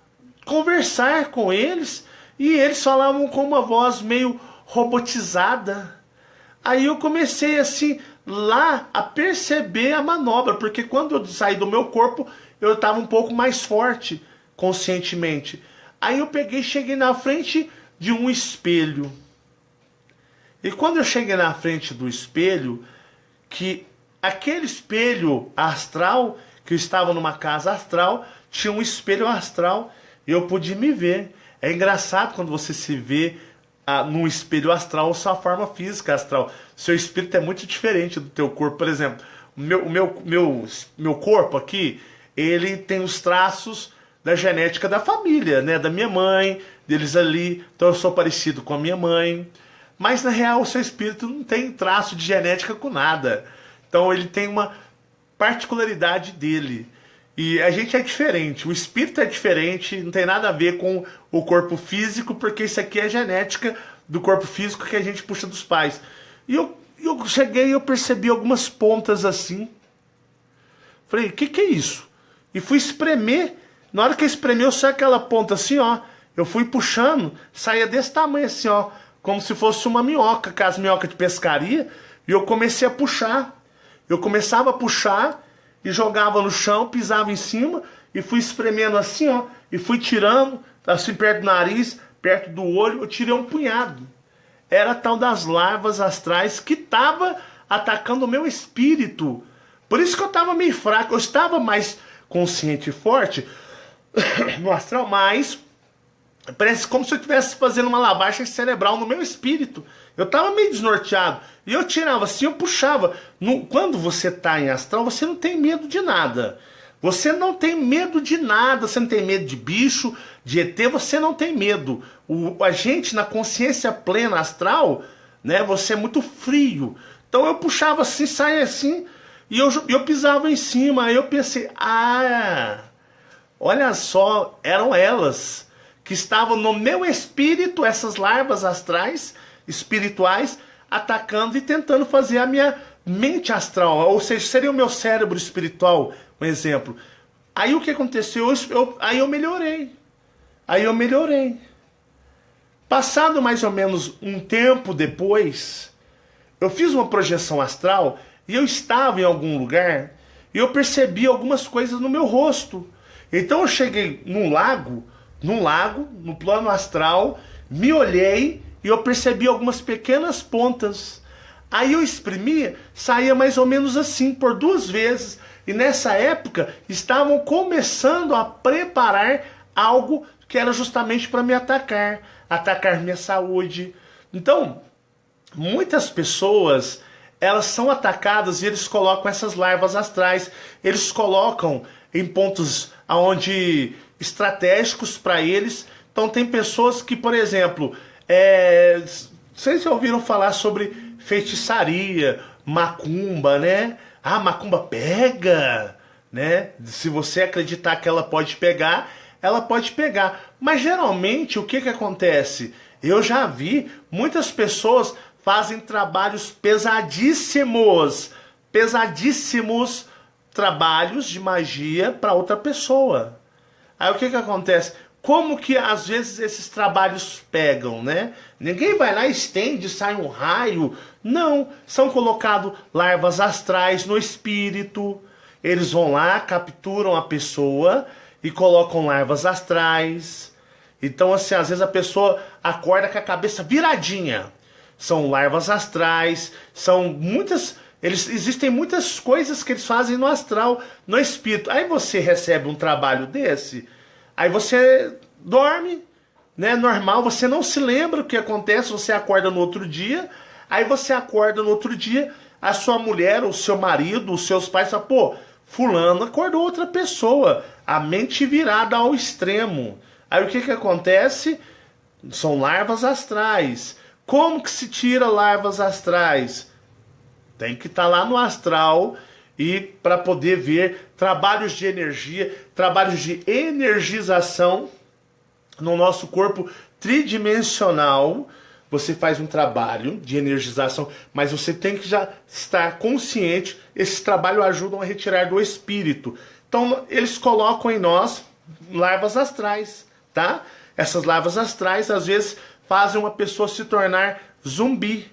conversar com eles e eles falavam com uma voz meio robotizada. Aí eu comecei assim lá a perceber a manobra, porque quando eu saí do meu corpo eu estava um pouco mais forte conscientemente. Aí eu cheguei na frente de um espelho. E quando eu cheguei na frente do espelho, que aquele espelho astral, que eu estava numa casa astral, tinha um espelho astral e eu pude me ver. É engraçado quando você se vê num espelho astral, sua forma física astral. Seu espírito é muito diferente do teu corpo. Por exemplo, meu corpo aqui, ele tem os traços da genética da família, né? Da minha mãe, deles ali. Então eu sou parecido com a minha mãe. Mas na real o seu espírito não tem traço de genética com nada. Então ele tem uma particularidade dele. E a gente é diferente, o espírito é diferente, não tem nada a ver com o corpo físico, porque isso aqui é genética do corpo físico que a gente puxa dos pais. E eu cheguei e eu percebi algumas pontas assim. Falei, o que é isso? E fui espremer. Na hora que eu espremi, eu saí aquela ponta assim, ó. Eu fui puxando, saía desse tamanho assim, ó. Como se fosse uma minhoca, aquelas minhocas de pescaria. E eu comecei a puxar. Eu começava a puxar e jogava no chão, pisava em cima e fui espremendo assim, ó. E fui tirando, assim perto do nariz, perto do olho, eu tirei um punhado. Era a tal das larvas astrais que estava atacando o meu espírito. Por isso que eu estava meio fraco. Eu estava mais consciente e forte no astral, mas parece como se eu estivesse fazendo uma lavagem cerebral no meu espírito. Eu estava meio desnorteado. E eu tirava assim, eu puxava. Quando você está em astral, você não tem medo de nada. Você não tem medo de nada. Você não tem medo de bicho, de ET, você não tem medo. A gente, na consciência plena astral, né, você é muito frio. Então eu puxava assim, saia assim, e eu pisava em cima. Aí eu pensei, olha só, eram elas que estavam no meu espírito, essas larvas astrais, espirituais, atacando e tentando fazer a minha mente astral, ou seja, seria o meu cérebro espiritual, um exemplo. Aí o que aconteceu? Aí eu melhorei. Passado mais ou menos um tempo depois, eu fiz uma projeção astral e eu estava em algum lugar e eu percebi algumas coisas no meu rosto. Então eu cheguei num lago, no plano astral, me olhei e eu percebi algumas pequenas pontas. Aí eu exprimia, saía mais ou menos assim, por 2 vezes. E nessa época estavam começando a preparar algo que era justamente para me atacar minha saúde. Então, muitas pessoas, elas são atacadas e eles colocam essas larvas astrais, eles colocam em pontos onde estratégicos para eles. Então tem pessoas que, por exemplo, vocês já ouviram falar sobre feitiçaria, macumba, né? Macumba pega, né? Se você acreditar que ela pode pegar, ela pode pegar. Mas geralmente o que acontece? Eu já vi muitas pessoas fazem trabalhos pesadíssimos trabalhos de magia para outra pessoa. Aí o que acontece? Como que às vezes esses trabalhos pegam, né? Ninguém vai lá, estende, sai um raio. Não, são colocados larvas astrais no espírito. Eles vão lá, capturam a pessoa e colocam larvas astrais. Então, assim, às vezes a pessoa acorda com a cabeça viradinha. São larvas astrais, são muitas... Existem muitas coisas que eles fazem no astral, no espírito. Aí você recebe um trabalho desse, aí você dorme, né, normal, você não se lembra o que acontece, você acorda no outro dia, aí você acorda no outro dia, a sua mulher, o seu marido, os seus pais falam, pô, fulano acordou outra pessoa, a mente virada ao extremo. Aí o que acontece? São larvas astrais. Como que se tira larvas astrais? Tem que estar lá no astral e para poder ver trabalhos de energia, trabalhos de energização no nosso corpo tridimensional. Você faz um trabalho de energização, mas você tem que já estar consciente. Esse trabalho ajuda a retirar do espírito. Então, eles colocam em nós larvas astrais, tá? Essas larvas astrais, às vezes, fazem uma pessoa se tornar zumbi.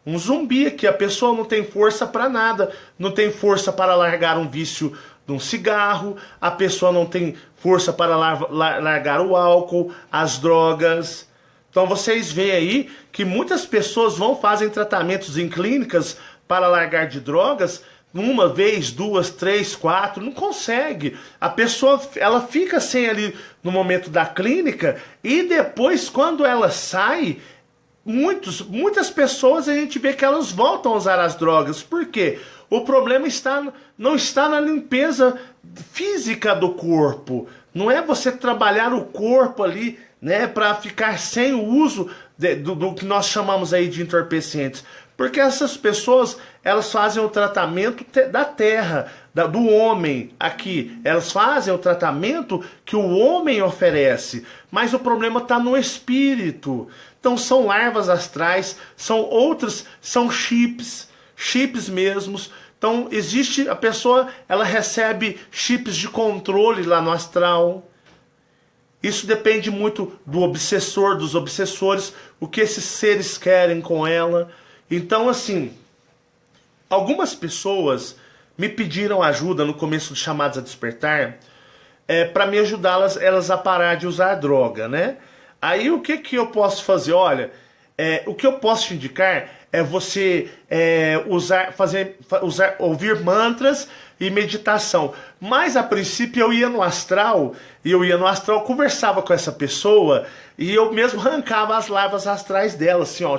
Um zumbi aqui, a pessoa não tem força para nada, não tem força para largar um vício de um cigarro, a pessoa não tem força para largar o álcool, as drogas. Então vocês veem aí que muitas pessoas fazem tratamentos em clínicas para largar de drogas, uma vez, duas, três, quatro, não consegue. A pessoa, ela fica sem ali no momento da clínica e depois quando ela sai, muitas pessoas a gente vê que elas voltam a usar as drogas. Por quê? O problema não está na limpeza física do corpo. Não é você trabalhar o corpo ali, né, para ficar sem o uso do que nós chamamos aí de entorpecentes. Porque essas pessoas, elas fazem o tratamento da terra, do homem aqui. Elas fazem o tratamento que o homem oferece. Mas o problema está no espírito. Então são larvas astrais, são chips mesmos. Então existe, a pessoa, ela recebe chips de controle lá no astral. Isso depende muito do obsessor, dos obsessores, o que esses seres querem com ela. Então, assim, algumas pessoas me pediram ajuda no começo dos Chamados a Despertar, para me ajudá-las elas a parar de usar droga, né? Aí o que eu posso fazer? Olha, o que eu posso te indicar é você ouvir mantras e meditação. Mas a princípio eu ia no astral, conversava com essa pessoa e eu mesmo arrancava as larvas astrais dela, assim, ó.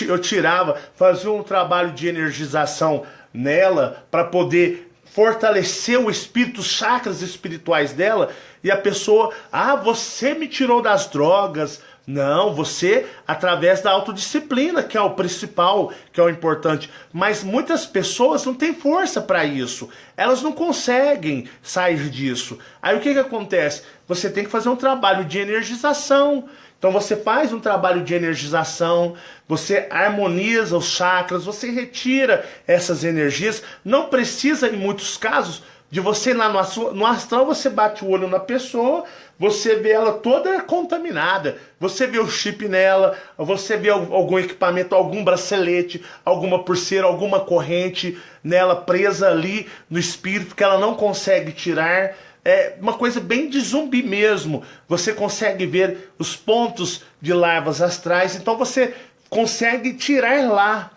Eu tirava, fazia um trabalho de energização nela para poder fortalecer o espírito, os chakras espirituais dela, e a pessoa, você me tirou das drogas. Não, você, através da autodisciplina, que é o principal, que é o importante. Mas muitas pessoas não têm força para isso. Elas não conseguem sair disso. Aí o que acontece? Você tem que fazer um trabalho de energização. Então você faz um trabalho de energização, você harmoniza os chakras, você retira essas energias. Não precisa, em muitos casos, de você ir lá no astral, você bate o olho na pessoa, você vê ela toda contaminada, você vê o chip nela, você vê algum equipamento, algum bracelete, alguma pulseira, alguma corrente nela presa ali no espírito que ela não consegue tirar. É uma coisa bem de zumbi mesmo. Você consegue ver os pontos de larvas astrais, então você consegue tirar lá.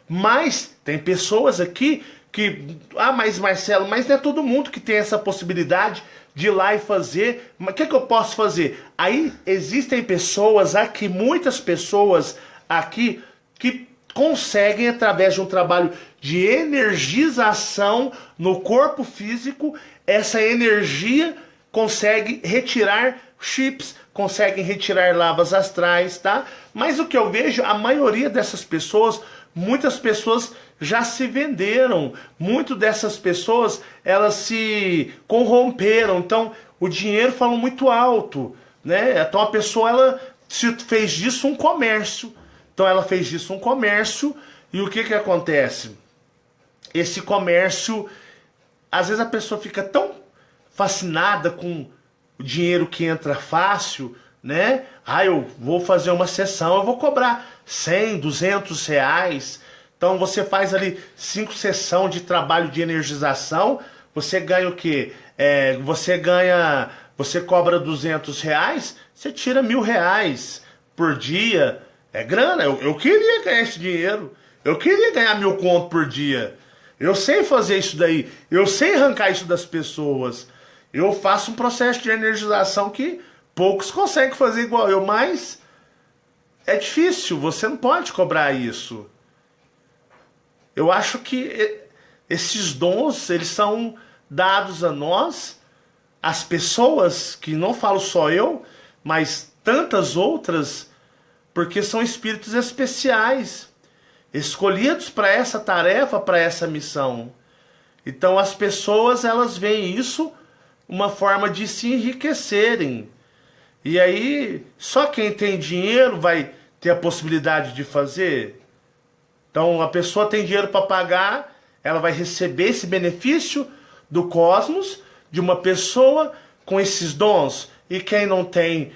Mas tem pessoas aqui que, mas Marcelo, mas não é todo mundo que tem essa possibilidade de ir lá e fazer. Mas o que eu posso fazer? Aí existem pessoas aqui, muitas pessoas aqui, que conseguem, através de um trabalho de energização no corpo físico, essa energia consegue retirar chips, conseguem retirar lavas astrais, tá? Mas o que eu vejo, a maioria dessas pessoas, muitas pessoas já se venderam, muitas dessas pessoas, elas se corromperam, então o dinheiro fala muito alto, né? Então a pessoa, ela fez disso um comércio, então ela fez disso um comércio, e o que acontece? Esse comércio, às vezes a pessoa fica tão fascinada com o dinheiro que entra fácil, né? Eu vou fazer uma sessão, eu vou cobrar 100, 200 reais. Então você faz ali 5 sessões de trabalho de energização, você ganha o quê? Você cobra 200 reais, você tira 1.000 reais por dia. É grana, eu queria ganhar esse dinheiro, eu queria ganhar 1.000 conto por dia. Eu sei fazer isso daí, eu sei arrancar isso das pessoas. Eu faço um processo de energização que Poucos conseguem fazer igual eu, mas é difícil, você não pode cobrar isso. Eu acho que esses dons, eles são dados a nós, as pessoas, que não falo só eu, mas tantas outras, porque são espíritos especiais, escolhidos para essa tarefa, para essa missão. Então as pessoas, elas veem isso uma forma de se enriquecerem. E aí, só quem tem dinheiro vai ter a possibilidade de fazer. Então a pessoa tem dinheiro para pagar, ela vai receber esse benefício do cosmos, de uma pessoa com esses dons. E quem não tem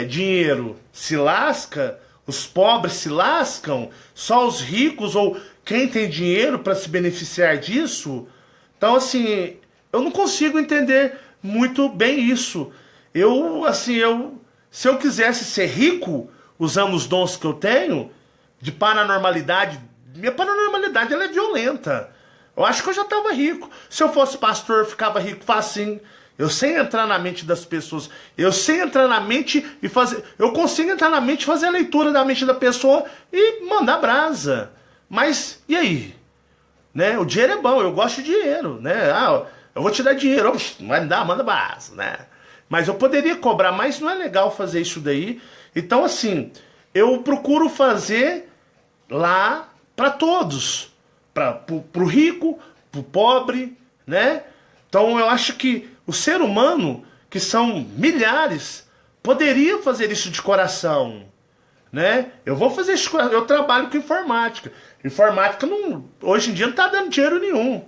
dinheiro se lasca, os pobres se lascam, só os ricos ou quem tem dinheiro para se beneficiar disso. Então, assim, eu não consigo entender muito bem isso. Se eu quisesse ser rico, usando os dons que eu tenho, de paranormalidade, minha paranormalidade ela é violenta. Eu acho que eu já estava rico. Se eu fosse pastor, eu ficava rico facinho. Eu sei entrar na mente das pessoas. Eu sei entrar na mente e fazer... Eu consigo entrar na mente e fazer a leitura da mente da pessoa e mandar brasa. Mas, e aí? Né? O dinheiro é bom, eu gosto de dinheiro. Né? Eu vou te dar dinheiro. Vai me dar, manda brasa. Né? Mas eu poderia cobrar, mas não é legal fazer isso daí. Então, assim, eu procuro fazer lá para todos. Pro rico, pro pobre, né? Então eu acho que o ser humano, que são milhares, poderia fazer isso de coração, né? Eu vou fazer isso, eu trabalho com informática. Informática não, hoje em dia não tá dando dinheiro nenhum.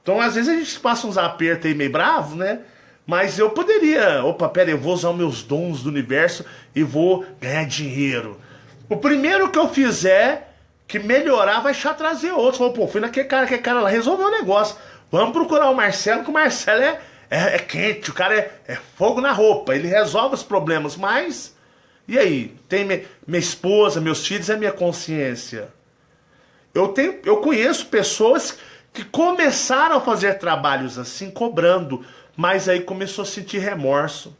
Então às vezes a gente passa uns apertos aí meio bravo, né? Mas eu poderia, eu vou usar os meus dons do universo e vou ganhar dinheiro. O primeiro que eu fizer, que melhorar, vai já trazer outros. Fui naquele cara lá, resolveu o negócio. Vamos procurar o Marcelo, que o Marcelo é quente, o cara é fogo na roupa, ele resolve os problemas, mas... E aí? Tem minha esposa, meus filhos, é minha consciência. Eu conheço pessoas que começaram a fazer trabalhos assim, cobrando, mas aí começou a sentir remorso.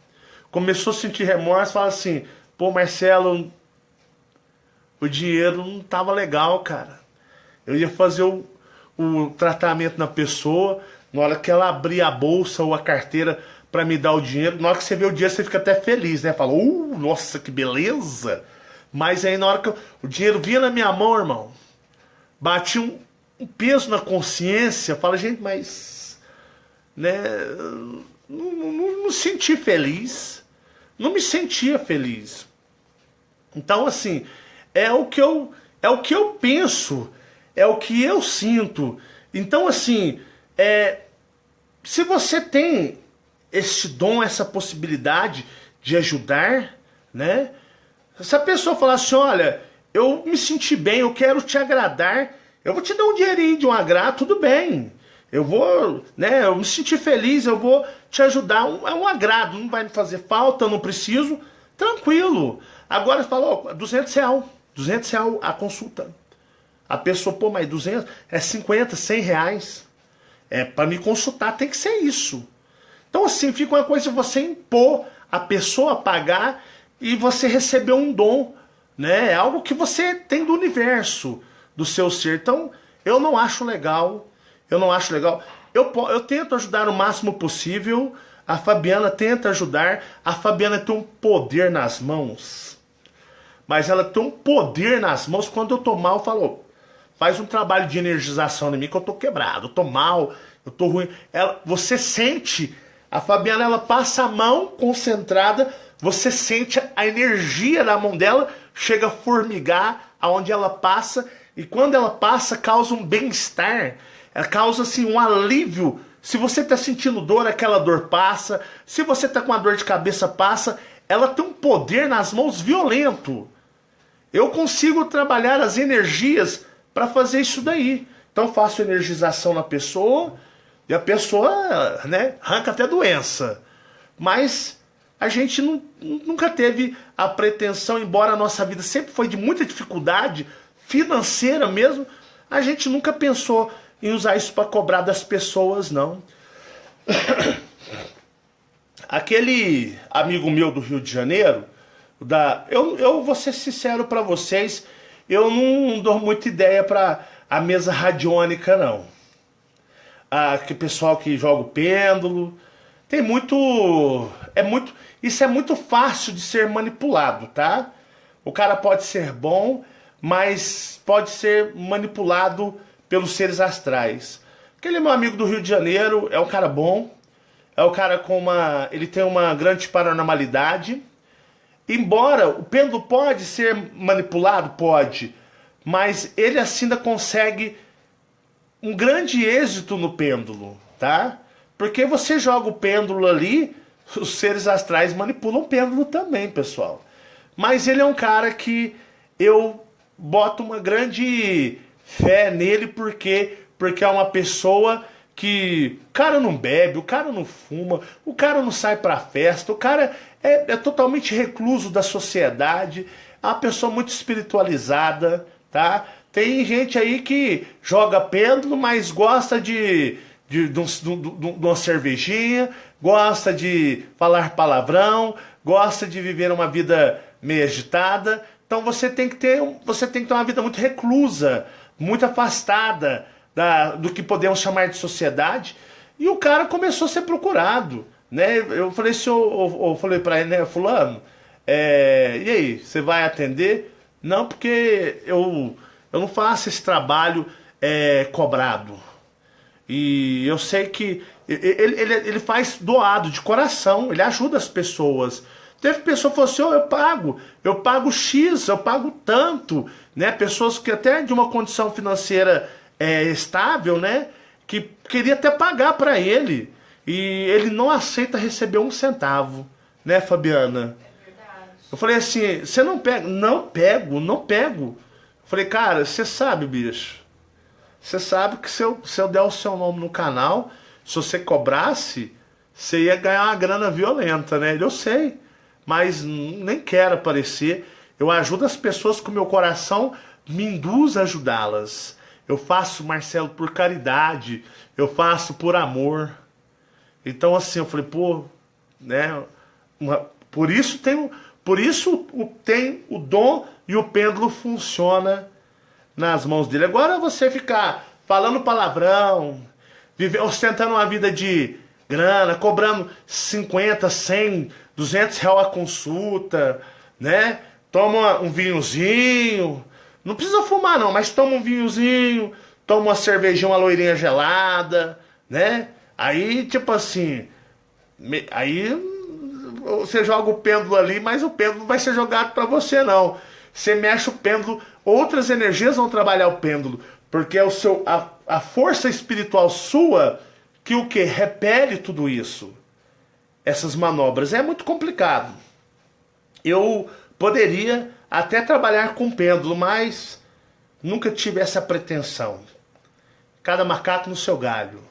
Fala assim, Marcelo, o dinheiro não tava legal, cara. Eu ia fazer o tratamento na pessoa, na hora que ela abrir a bolsa ou a carteira para me dar o dinheiro, na hora que você vê o dinheiro você fica até feliz, né? Fala, nossa, que beleza! Mas aí na hora que o dinheiro vinha na minha mão, irmão, bati um peso na consciência, fala, gente, mas... né, não senti feliz. Não me sentia feliz. Então, assim, é o que eu penso, é o que eu sinto. Então, assim, se você tem esse dom, essa possibilidade de ajudar, né? Se a pessoa falar assim, olha, eu me senti bem, eu quero te agradar, eu vou te dar um dinheirinho de um agrado, tudo bem. Eu vou, né, eu me senti feliz, eu vou te ajudar, é um agrado, não vai me fazer falta, eu não preciso, tranquilo. Agora você falou, R$200 a consulta. A pessoa, mas 200 é 50, 100 reais. Para me consultar tem que ser isso. Então assim, fica uma coisa de você impor a pessoa a pagar e você receber um dom, né? É algo que você tem do universo, do seu ser. Então, eu não acho legal. Eu tento ajudar o máximo possível. A Fabiana tenta ajudar. A Fabiana tem um poder nas mãos. Mas ela tem um poder nas mãos. Quando eu tô mal, falou, faz um trabalho de energização em mim que eu tô quebrado, eu tô mal, eu tô ruim. Você sente, a Fabiana, ela passa a mão concentrada, você sente a energia na mão dela, chega a formigar aonde ela passa, e quando ela passa, causa um bem-estar, ela causa assim um alívio. Se você tá sentindo dor, aquela dor passa. Se você tá com uma dor de cabeça, passa. Ela tem um poder nas mãos violento. Eu consigo trabalhar as energias para fazer isso daí. Então faço energização na pessoa e a pessoa, né, arranca até doença. Mas a gente nunca teve a pretensão, embora a nossa vida sempre foi de muita dificuldade financeira mesmo, a gente nunca pensou em usar isso para cobrar das pessoas, não. Aquele amigo meu do Rio de Janeiro, eu vou ser sincero para vocês, eu não dou muita ideia para a mesa radiônica, não. Que pessoal que joga o pêndulo, tem isso é muito fácil de ser manipulado, tá? O cara pode ser bom, mas pode ser manipulado pelos seres astrais. Aquele meu amigo do Rio de Janeiro é um cara bom, é um cara ele tem uma grande paranormalidade. Embora o pêndulo pode ser manipulado, pode, mas ele assim ainda consegue um grande êxito no pêndulo, tá? Porque você joga o pêndulo ali, os seres astrais manipulam o pêndulo também, pessoal. Mas ele é um cara que eu boto uma grande fé nele, porque é uma pessoa que o cara não bebe, o cara não fuma, o cara não sai pra festa, o cara é totalmente recluso da sociedade, é uma pessoa muito espiritualizada, tá? Tem gente aí que joga pêndulo, mas gosta de uma cervejinha, gosta de falar palavrão, gosta de viver uma vida meio agitada. Então você tem que ter uma vida muito reclusa, muito afastada do que podemos chamar de sociedade. E o cara começou a ser procurado, né? Eu falei assim, eu falei para ele, né, fulano, e aí, você vai atender? Não, porque eu não faço esse trabalho cobrado. E eu sei que ele faz doado, de coração, ele ajuda as pessoas. Teve pessoa que falou assim, eu pago X, eu pago tanto, né? Pessoas que até de uma condição financeira estável, né? Que queria até pagar para ele. E ele não aceita receber um centavo, né, Fabiana? É verdade. Eu falei assim, você não pega? Não pego. Eu falei, cara, você sabe, bicho. Você sabe que se eu der o seu nome no canal, se você cobrasse, você ia ganhar uma grana violenta, né? Eu sei, mas nem quero aparecer. Eu ajudo as pessoas que o meu coração me induz a ajudá-las. Eu faço, Marcelo, por caridade. Eu faço por amor. Então, assim, eu falei, pô, né? Por isso tem o dom e o pêndulo funciona nas mãos dele. Agora você ficar falando palavrão, ostentando uma vida de grana, cobrando 50, 100, 200 reais a consulta, né? Toma um vinhozinho. Não precisa fumar não, mas toma um vinhozinho, toma uma cervejinha, uma loirinha gelada, né? Aí, tipo assim, aí você joga o pêndulo ali, mas o pêndulo não vai ser jogado para você não. Você mexe o pêndulo, outras energias vão trabalhar o pêndulo, porque é a força espiritual sua que o que? Repele tudo isso. Essas manobras. É muito complicado. Eu poderia até trabalhar com pêndulo, mas nunca tive essa pretensão. Cada macaco no seu galho.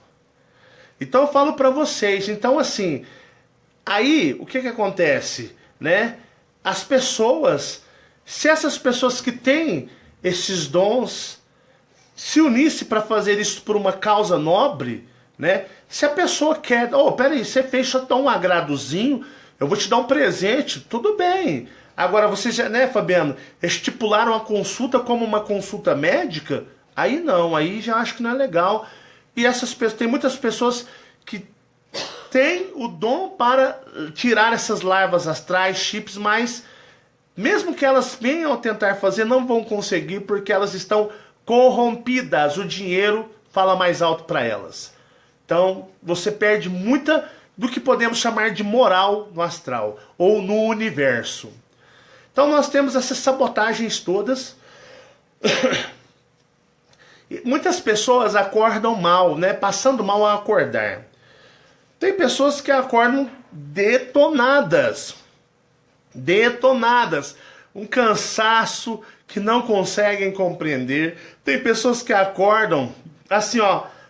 Então eu falo para vocês, então assim, aí o que acontece, né? As pessoas, se essas pessoas que têm esses dons se unissem para fazer isso por uma causa nobre, né? Se a pessoa quer, peraí, você fez só dar um agradozinho, eu vou te dar um presente, tudo bem. Agora você já, né, Fabiano, estipularam a consulta como uma consulta médica? Aí não, aí já acho que não é legal. E essas pessoas, tem muitas pessoas que têm o dom para tirar essas larvas astrais, chips, mas mesmo que elas venham a tentar fazer, não vão conseguir porque elas estão corrompidas. O dinheiro fala mais alto para elas. Então você perde muita do que podemos chamar de moral no astral ou no universo. Então nós temos essas sabotagens todas. Muitas pessoas acordam mal, né? Passando mal a acordar. Tem pessoas que acordam detonadas. Um cansaço que não conseguem compreender. Tem pessoas que acordam assim,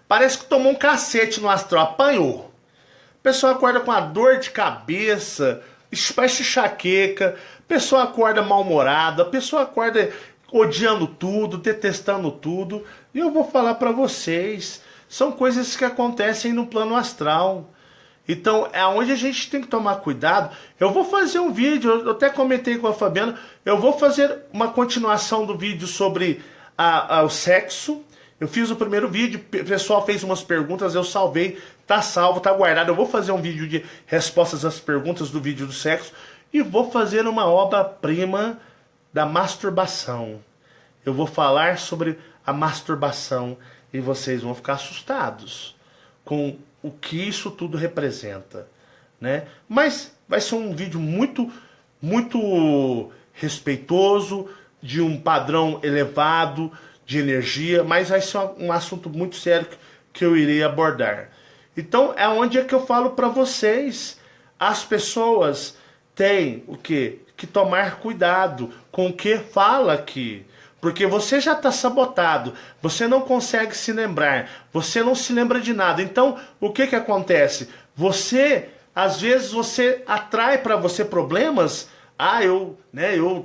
parece que tomou um cacete no astral, apanhou. A pessoa acorda com a dor de cabeça, parece enxaqueca. A pessoa acorda mal-humorada, a pessoa acorda odiando tudo, detestando tudo. E eu vou falar para vocês, são coisas que acontecem no plano astral. Então, é onde a gente tem que tomar cuidado. Eu vou fazer um vídeo, eu até comentei com a Fabiana, eu vou fazer uma continuação do vídeo sobre o sexo. Eu fiz o primeiro vídeo, o pessoal fez umas perguntas, eu salvei, tá salvo, tá guardado. Eu vou fazer um vídeo de respostas às perguntas do vídeo do sexo e vou fazer uma obra-prima da masturbação. Eu vou falar sobre a masturbação e vocês vão ficar assustados com o que isso tudo representa, né? Mas vai ser um vídeo muito respeitoso, de um padrão elevado de energia, mas vai ser um assunto muito sério que eu irei abordar. Então é onde é que eu falo para vocês, as pessoas têm o quê? Que tomar cuidado com o que fala aqui. Porque você já está sabotado, você não consegue se lembrar, você não se lembra de nada. Então, o que acontece? Você, às vezes, você atrai para você problemas. Eu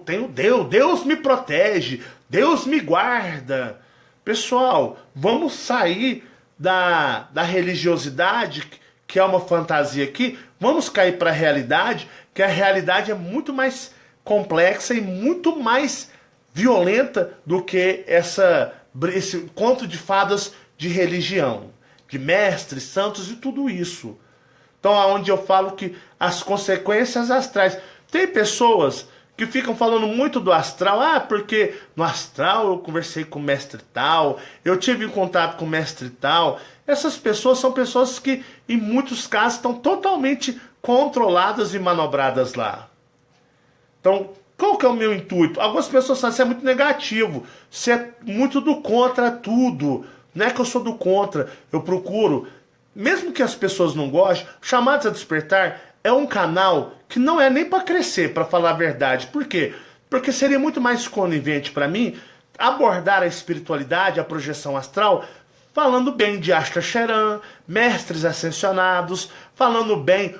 tenho Deus, Deus me protege, Deus me guarda. Pessoal, vamos sair da religiosidade, que é uma fantasia aqui, vamos cair para a realidade, que a realidade é muito mais complexa e muito mais violenta do que esse conto de fadas de religião, de mestres, santos e tudo isso. Então, aonde eu falo que as consequências astrais. Tem pessoas que ficam falando muito do astral, porque no astral eu conversei com o mestre tal, eu tive contato com o mestre tal. Essas pessoas são pessoas que, em muitos casos, estão totalmente controladas e manobradas lá. Então, qual que é o meu intuito? Algumas pessoas falam, você é muito negativo, você é muito do contra tudo. Não é que eu sou do contra, eu procuro, mesmo que as pessoas não gostem, Chamados a Despertar é um canal que não é nem para crescer, para falar a verdade. Por quê? Porque seria muito mais conivente para mim abordar a espiritualidade, a projeção astral, falando bem de Ashtar Sheran, mestres ascensionados, falando bem,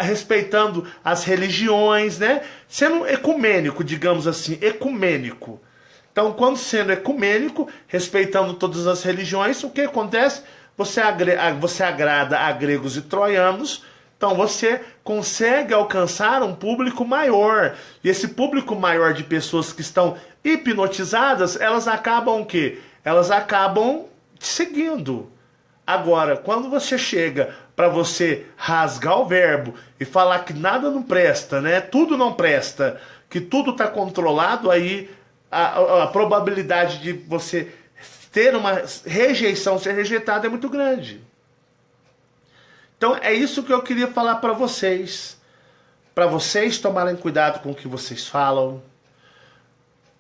respeitando as religiões, né? Sendo ecumênico, digamos assim, ecumênico. Então, quando sendo ecumênico, respeitando todas as religiões, o que acontece? Você agrada a gregos e troianos, então você consegue alcançar um público maior. E esse público maior de pessoas que estão hipnotizadas, elas acabam o quê? Elas acabam seguindo. Agora, quando você chega para você rasgar o verbo e falar que nada não presta, né? Tudo não presta, que tudo está controlado, aí a probabilidade de você ter uma rejeição, ser rejeitado é muito grande. Então é isso que eu queria falar para vocês tomarem cuidado com o que vocês falam,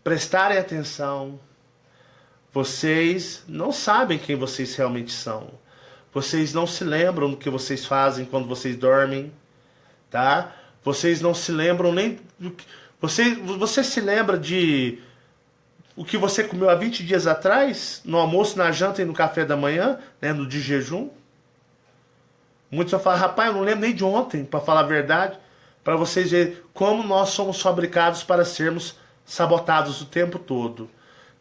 prestarem atenção. Vocês não sabem quem vocês realmente são. Vocês não se lembram do que vocês fazem quando vocês dormem, tá? Vocês não se lembram nem do que... Você se lembra de o que você comeu há 20 dias atrás, no almoço, na janta e no café da manhã, né, no de jejum? Muitos vão falar, rapaz, eu não lembro nem de ontem, para falar a verdade, para vocês verem como nós somos fabricados para sermos sabotados o tempo todo.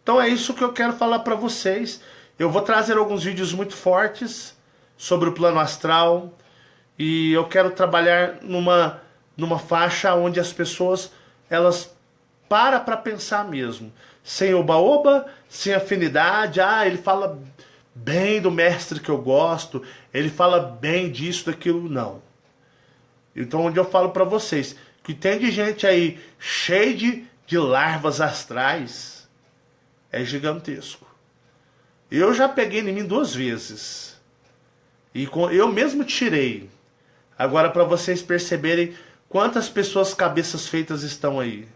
Então é isso que eu quero falar para vocês. Eu vou trazer alguns vídeos muito fortes sobre o plano astral. E eu quero trabalhar numa faixa onde as pessoas, elas param para pensar mesmo. Sem oba-oba, sem afinidade. Ele fala bem do mestre que eu gosto. Ele fala bem disso, daquilo. Não. Então onde eu falo para vocês que tem de gente aí cheia de larvas astrais, é gigantesco. Eu já peguei em mim 2 vezes. E eu mesmo tirei. Agora, para vocês perceberem quantas pessoas cabeças feitas estão aí.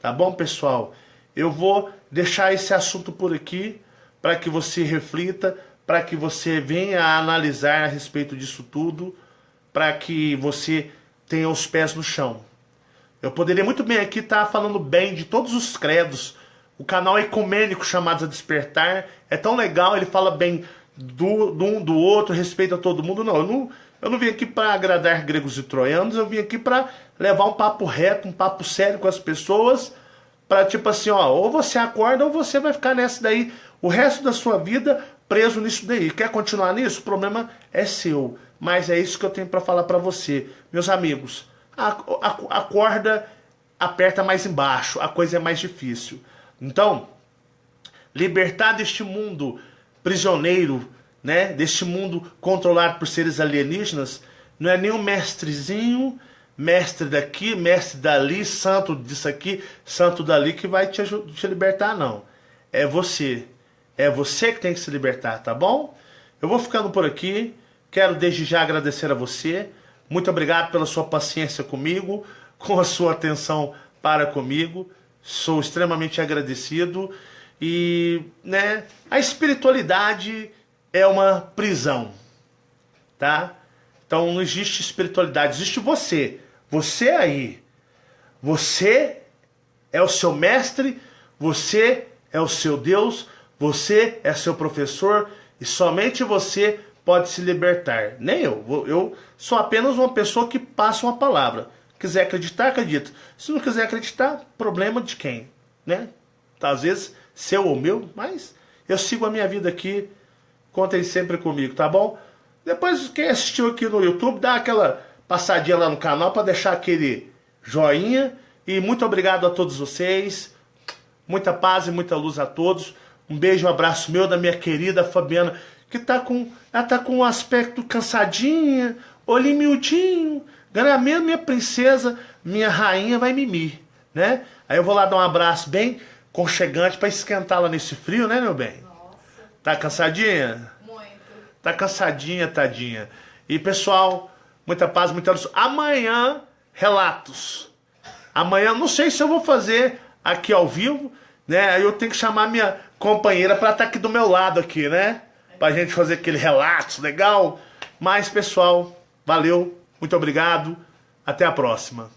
Tá bom, pessoal? Eu vou deixar esse assunto por aqui, para que você reflita, para que você venha a analisar a respeito disso tudo, para que você tenha os pés no chão. Eu poderia muito bem aqui estar falando bem de todos os credos. O canal ecumênico Chamados a Despertar é tão legal, ele fala bem do outro, respeita todo mundo. Não, eu não vim aqui para agradar gregos e troianos, eu vim aqui para levar um papo reto, um papo sério com as pessoas, para tipo assim, ou você acorda ou você vai ficar nessa daí o resto da sua vida preso nisso daí. Quer continuar nisso? O problema é seu. mas é isso que eu tenho para falar para você. Meus amigos, a corda aperta mais embaixo, a coisa é mais difícil. Então, libertar deste mundo prisioneiro, né, deste mundo controlado por seres alienígenas, não é nenhum mestrezinho, mestre daqui, mestre dali, santo disso aqui, santo dali, que vai te libertar, não. É você. É você que tem que se libertar, tá bom? Eu vou ficando por aqui. Quero desde já agradecer a você. Muito obrigado pela sua paciência comigo, com a sua atenção para comigo. Sou extremamente agradecido. E, né, a espiritualidade é uma prisão, tá? Então não existe espiritualidade, existe você. Você aí. Você é o seu mestre, você é o seu Deus, você é seu professor e somente você pode se libertar. Nem eu. Eu sou apenas uma pessoa que passa uma palavra. Quiser acreditar, acredita. Se não quiser acreditar, problema de quem, né? Às vezes seu ou meu, mas eu sigo a minha vida aqui. Contem sempre comigo, tá bom? Depois, quem assistiu aqui no YouTube, dá aquela passadinha lá no canal para deixar aquele joinha. E muito obrigado a todos vocês. Muita paz e muita luz a todos. Um beijo, um abraço meu da minha querida Fabiana, que ela tá com um aspecto cansadinha, olhinho miudinho. Mesmo minha princesa, minha rainha vai mimir, né? Aí eu vou lá dar um abraço bem conchegante para esquentá-la nesse frio, né, meu bem?
Nossa.
Tá cansadinha?
Muito.
Tá cansadinha, tadinha. E pessoal, muita paz, muita luz. Amanhã, relatos. Amanhã, não sei se eu vou fazer aqui ao vivo, né? Aí eu tenho que chamar minha companheira para estar aqui do meu lado aqui, né? Pra gente fazer aquele relatos legal. Mas, pessoal, valeu, muito obrigado. Até a próxima.